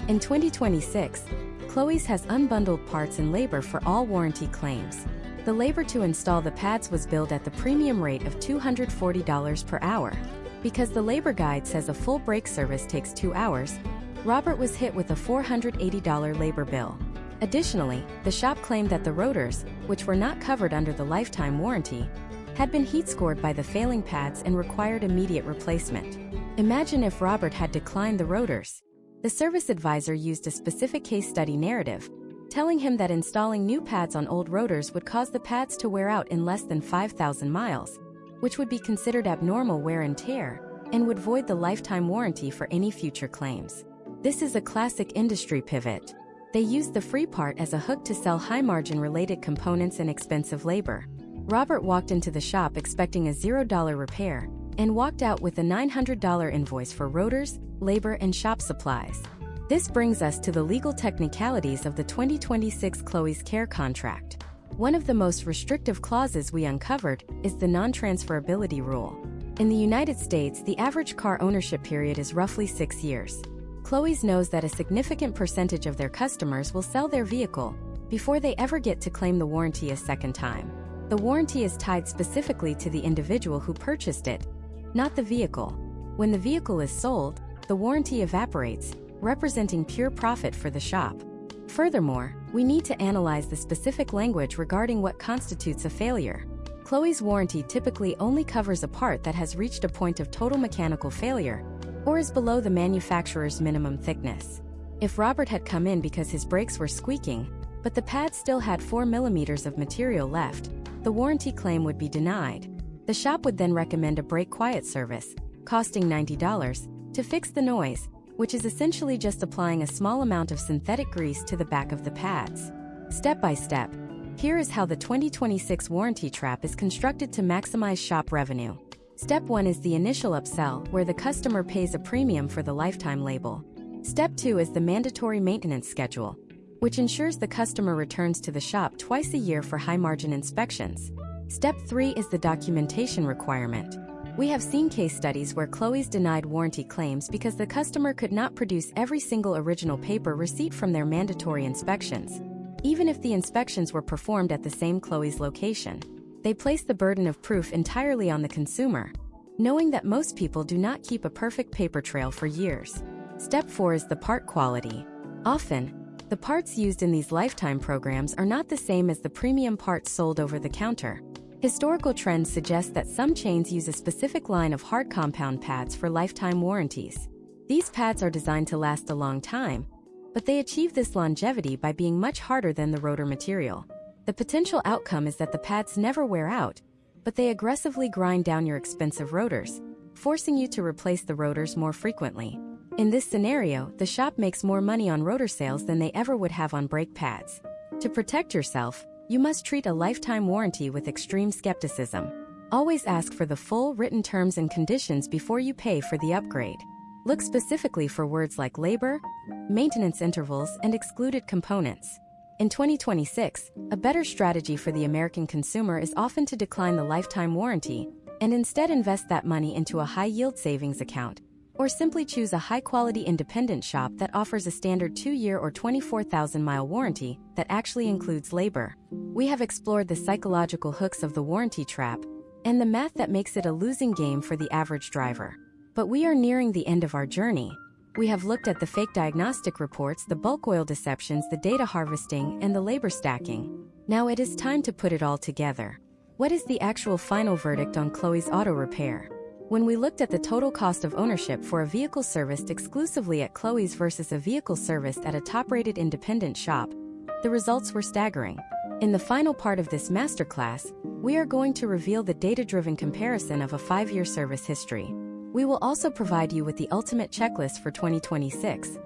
[SPEAKER 1] In 2026, Chloe's has unbundled parts and labor for all warranty claims. The labor to install the pads was billed at the premium rate of $240 per hour. Because the labor guide says a full brake service takes 2 hours, Robert was hit with a $480 labor bill. Additionally, the shop claimed that the rotors, which were not covered under the lifetime warranty, had been heat-scored by the failing pads and required immediate replacement. Imagine if Robert had declined the rotors. The service advisor used a specific case study narrative, telling him that installing new pads on old rotors would cause the pads to wear out in less than 5,000 miles, which would be considered abnormal wear and tear, and would void the lifetime warranty for any future claims. This is a classic industry pivot. They used the free part as a hook to sell high-margin related components and expensive labor. Robert walked into the shop expecting a $0 repair, and walked out with a $900 invoice for rotors, labor, and shop supplies. This brings us to the legal technicalities of the 2026 Chloe's Care contract. One of the most restrictive clauses we uncovered is the non-transferability rule. In the United States, the average car ownership period is roughly 6 years. Chloe's knows that a significant percentage of their customers will sell their vehicle before they ever get to claim the warranty a second time. The warranty is tied specifically to the individual who purchased it, not the vehicle. When the vehicle is sold, the warranty evaporates, representing pure profit for the shop. Furthermore, we need to analyze the specific language regarding what constitutes a failure. Chloe's warranty typically only covers a part that has reached a point of total mechanical failure or is below the manufacturer's minimum thickness. If Robert had come in because his brakes were squeaking, but the pad still had 4 millimeters of material left, the warranty claim would be denied. The shop would then recommend a brake quiet service, costing $90, to fix the noise, which is essentially just applying a small amount of synthetic grease to the back of the pads. Step by step, here is how the 2026 warranty trap is constructed to maximize shop revenue. Step 1 is the initial upsell, where the customer pays a premium for the lifetime label. Step 2 is the mandatory maintenance schedule, which ensures the customer returns to the shop twice a year for high-margin inspections. Step 3 is the documentation requirement. We have seen case studies where Chloe's denied warranty claims because the customer could not produce every single original paper receipt from their mandatory inspections, even if the inspections were performed at the same Chloe's location. They place the burden of proof entirely on the consumer, knowing that most people do not keep a perfect paper trail for years. Step 4 is the part quality. Often, the parts used in these lifetime programs are not the same as the premium parts sold over the counter. Historical trends suggest that some chains use a specific line of hard compound pads for lifetime warranties. These pads are designed to last a long time, but they achieve this longevity by being much harder than the rotor material. The potential outcome is that the pads never wear out, but they aggressively grind down your expensive rotors, forcing you to replace the rotors more frequently. In this scenario, the shop makes more money on rotor sales than they ever would have on brake pads. To protect yourself, you must treat a lifetime warranty with extreme skepticism. Always ask for the full written terms and conditions before you pay for the upgrade. Look specifically for words like labor, maintenance intervals, and excluded components. In 2026, a better strategy for the American consumer is often to decline the lifetime warranty and instead invest that money into a high-yield savings account, or simply choose a high-quality independent shop that offers a standard 2-year or 24,000-mile warranty that actually includes labor. We have explored the psychological hooks of the warranty trap and the math that makes it a losing game for the average driver. But we are nearing the end of our journey. We have looked at the fake diagnostic reports, the bulk oil deceptions, the data harvesting, and the labor stacking. Now it is time to put it all together. What is the actual final verdict on Chloe's Auto Repair? When we looked at the total cost of ownership for a vehicle serviced exclusively at Chloe's versus a vehicle serviced at a top-rated independent shop, the results were staggering. In the final part of this masterclass, we are going to reveal the data-driven comparison of a 5-year service history. We will also provide you with the ultimate checklist for 2026.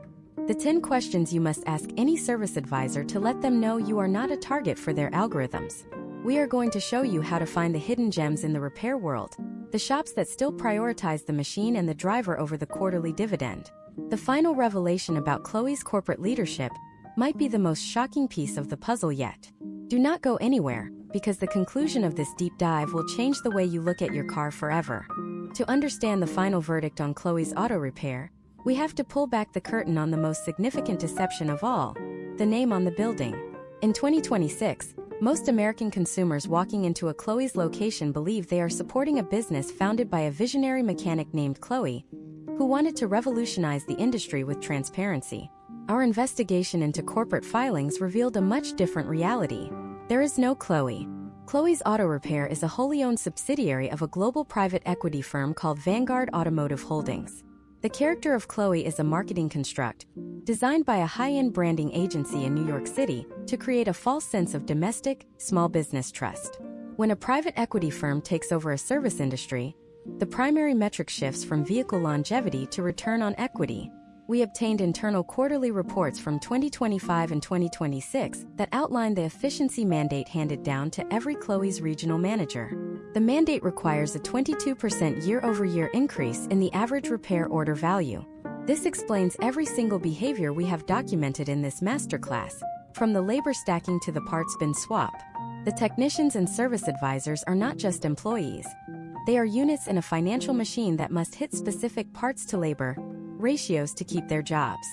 [SPEAKER 1] The 10 questions you must ask any service advisor to let them know you are not a target for their algorithms. We are going to show you how to find the hidden gems in the repair world, the shops that still prioritize the machine and the driver over the quarterly dividend. The final revelation about Chloe's corporate leadership might be the most shocking piece of the puzzle yet. Do not go anywhere, because the conclusion of this deep dive will change the way you look at your car forever. To understand the final verdict on Chloe's Auto Repair, we have to pull back the curtain on the most significant deception of all, the name on the building. In 2026, most American consumers walking into a Chloe's location believe they are supporting a business founded by a visionary mechanic named Chloe, who wanted to revolutionize the industry with transparency. Our investigation into corporate filings revealed a much different reality. There is no Chloe. Chloe's Auto Repair is a wholly owned subsidiary of a global private equity firm called Vanguard Automotive Holdings. The character of Chloe is a marketing construct, designed by a high-end branding agency in New York City to create a false sense of domestic, small business trust. When a private equity firm takes over a service industry, the primary metric shifts from vehicle longevity to return on equity. We obtained internal quarterly reports from 2025 and 2026 that outline the efficiency mandate handed down to every Chloe's regional manager. The mandate requires a 22% year-over-year increase in the average repair order value. This explains every single behavior we have documented in this masterclass, from the labor stacking to the parts bin swap. The technicians and service advisors are not just employees. They are units in a financial machine that must hit specific parts to labor ratios to keep their jobs.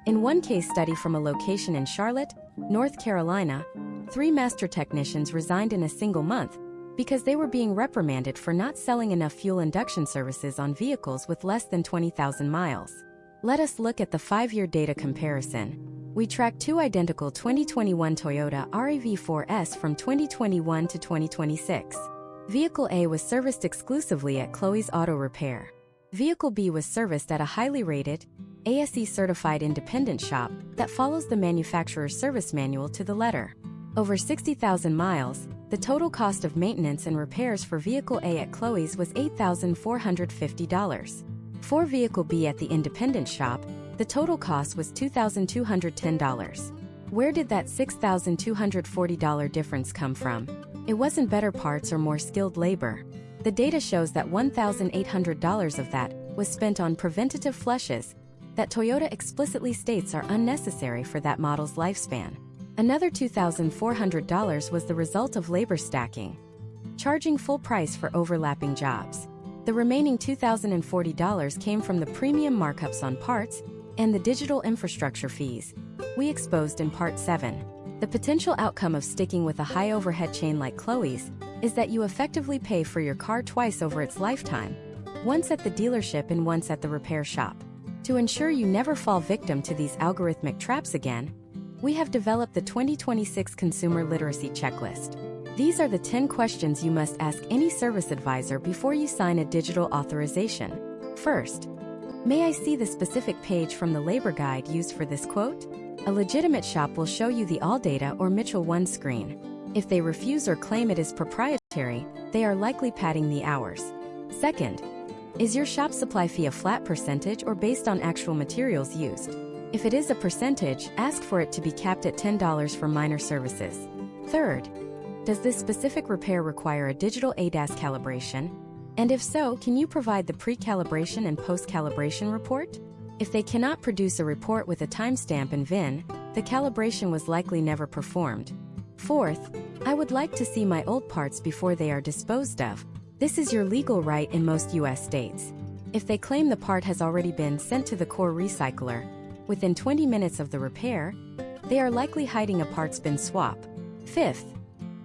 [SPEAKER 1] In one case study from a location in Charlotte, North Carolina, 3 master technicians resigned in a single month because they were being reprimanded for not selling enough fuel induction services on vehicles with less than 20,000 miles. Let us look at the 5-year data comparison. We tracked 2 identical 2021 Toyota RAV4s from 2021 to 2026. Vehicle A was serviced exclusively at Chloe's Auto Repair. Vehicle B was serviced at a highly rated, ASE-certified independent shop that follows the manufacturer's service manual to the letter. Over 60,000 miles, the total cost of maintenance and repairs for Vehicle A at Chloe's was $8,450. For Vehicle B at the independent shop, the total cost was $2,210. Where did that $6,240 difference come from? It wasn't better parts or more skilled labor. The data shows that $1,800 of that was spent on preventative flushes that Toyota explicitly states are unnecessary for that model's lifespan. Another $2,400 was the result of labor stacking, charging full price for overlapping jobs. The remaining $2,040 came from the premium markups on parts and the digital infrastructure fees we exposed in Part 7. The potential outcome of sticking with a high overhead chain like Chloe's is that you effectively pay for your car twice over its lifetime, once at the dealership and once at the repair shop. To ensure you never fall victim to these algorithmic traps again, we have developed the 2026 Consumer Literacy Checklist. These are the 10 questions you must ask any service advisor before you sign a digital authorization. First, may I see the specific page from the labor guide used for this quote? A legitimate shop will show you the ALLDATA or Mitchell 1 screen. If they refuse or claim it is proprietary, they are likely padding the hours. Second, is your shop supply fee a flat percentage or based on actual materials used? If it is a percentage, ask for it to be capped at $10 for minor services. Third, does this specific repair require a digital ADAS calibration? And if so, can you provide the pre-calibration and post-calibration report? If they cannot produce a report with a timestamp and VIN, the calibration was likely never performed. Fourth, I would like to see my old parts before they are disposed of. This is your legal right in most US states. If they claim the part has already been sent to the core recycler within 20 minutes of the repair, they are likely hiding a parts bin swap. Fifth,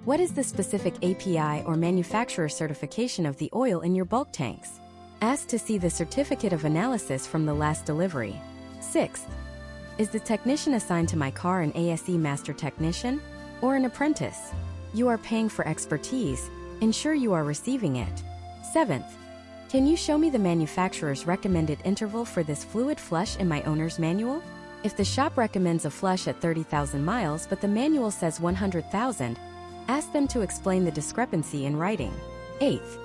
[SPEAKER 1] what is the specific API or manufacturer certification of the oil in your bulk tanks? Ask to see the certificate of analysis from the last delivery. Sixth, is the technician assigned to my car an ASE master technician or an apprentice? You are paying for expertise. Ensure you are receiving it. Seventh, can you show me the manufacturer's recommended interval for this fluid flush in my owner's manual? If the shop recommends a flush at 30,000 miles but the manual says 100,000, ask them to explain the discrepancy in writing. Eighth,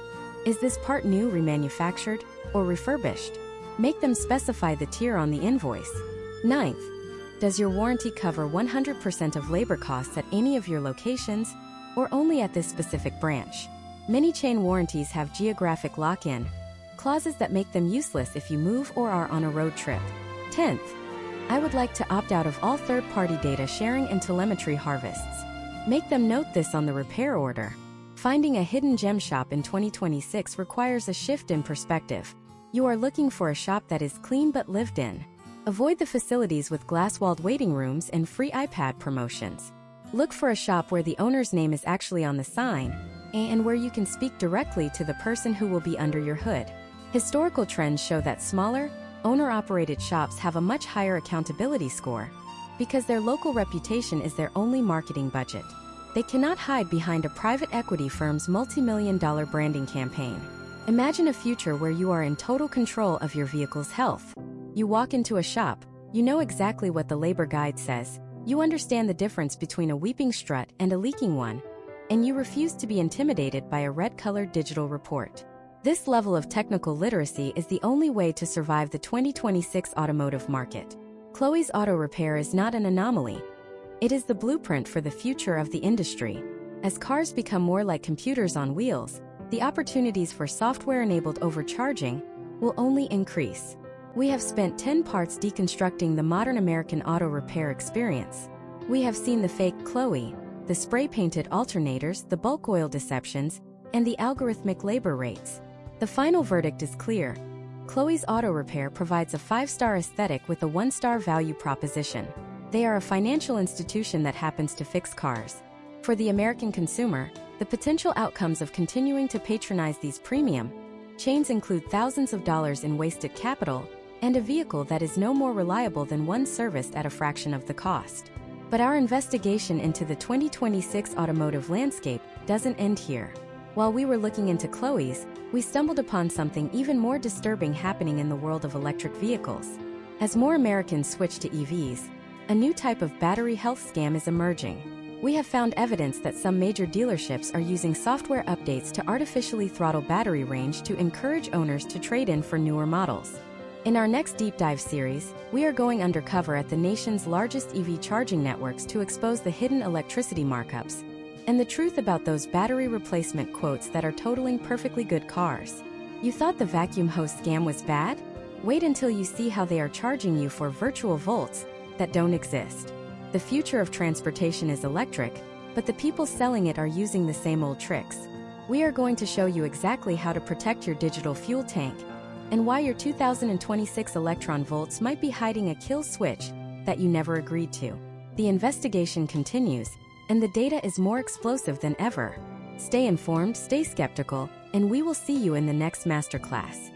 [SPEAKER 1] is this part new, remanufactured, or refurbished? Make them specify the tier on the invoice. Ninth, does your warranty cover 100% of labor costs at any of your locations, or only at this specific branch? Many chain warranties have geographic lock-in clauses that make them useless if you move or are on a road trip. 10th, I would like to opt out of all third-party data sharing and telemetry harvests. Make them note this on the repair order. Finding a hidden gem shop in 2026 requires a shift in perspective. You are looking for a shop that is clean but lived in. Avoid the facilities with glass-walled waiting rooms and free iPad promotions. Look for a shop where the owner's name is actually on the sign, and where you can speak directly to the person who will be under your hood. Historical trends show that smaller, owner-operated shops have a much higher accountability score because their local reputation is their only marketing budget. They cannot hide behind a private equity firm's multi-million-dollar branding campaign. Imagine a future where you are in total control of your vehicle's health. You walk into a shop, you know exactly what the labor guide says, you understand the difference between a weeping strut and a leaking one, and you refuse to be intimidated by a red-colored digital report. This level of technical literacy is the only way to survive the 2026 automotive market. Chloe's Auto Repair is not an anomaly. It is the blueprint for the future of the industry. As cars become more like computers on wheels, the opportunities for software-enabled overcharging will only increase. We have spent 10 parts deconstructing the modern American auto repair experience. We have seen the fake Chloe, the spray-painted alternators, the bulk oil deceptions, and the algorithmic labor rates. The final verdict is clear. Chloe's Auto Repair provides a 5-star aesthetic with a 1-star value proposition. They are a financial institution that happens to fix cars. For the American consumer, the potential outcomes of continuing to patronize these premium chains include thousands of dollars in wasted capital and a vehicle that is no more reliable than one serviced at a fraction of the cost. But our investigation into the 2026 automotive landscape doesn't end here. While we were looking into Chloe's, we stumbled upon something even more disturbing happening in the world of electric vehicles. As more Americans switch to EVs, a new type of battery health scam is emerging. We have found evidence that some major dealerships are using software updates to artificially throttle battery range to encourage owners to trade in for newer models. In our next deep dive series, we are going undercover at the nation's largest EV charging networks to expose the hidden electricity markups and the truth about those battery replacement quotes that are totaling perfectly good cars. You thought the vacuum hose scam was bad? Wait until you see how they are charging you for virtual volts that don't exist. The future of transportation is electric, but the people selling it are using the same old tricks. We are going to show you exactly how to protect your digital fuel tank and why your 2026 Electron Volts might be hiding a kill switch that you never agreed to. The investigation continues, and the data is more explosive than ever. Stay informed, stay skeptical, and we will see you in the next masterclass.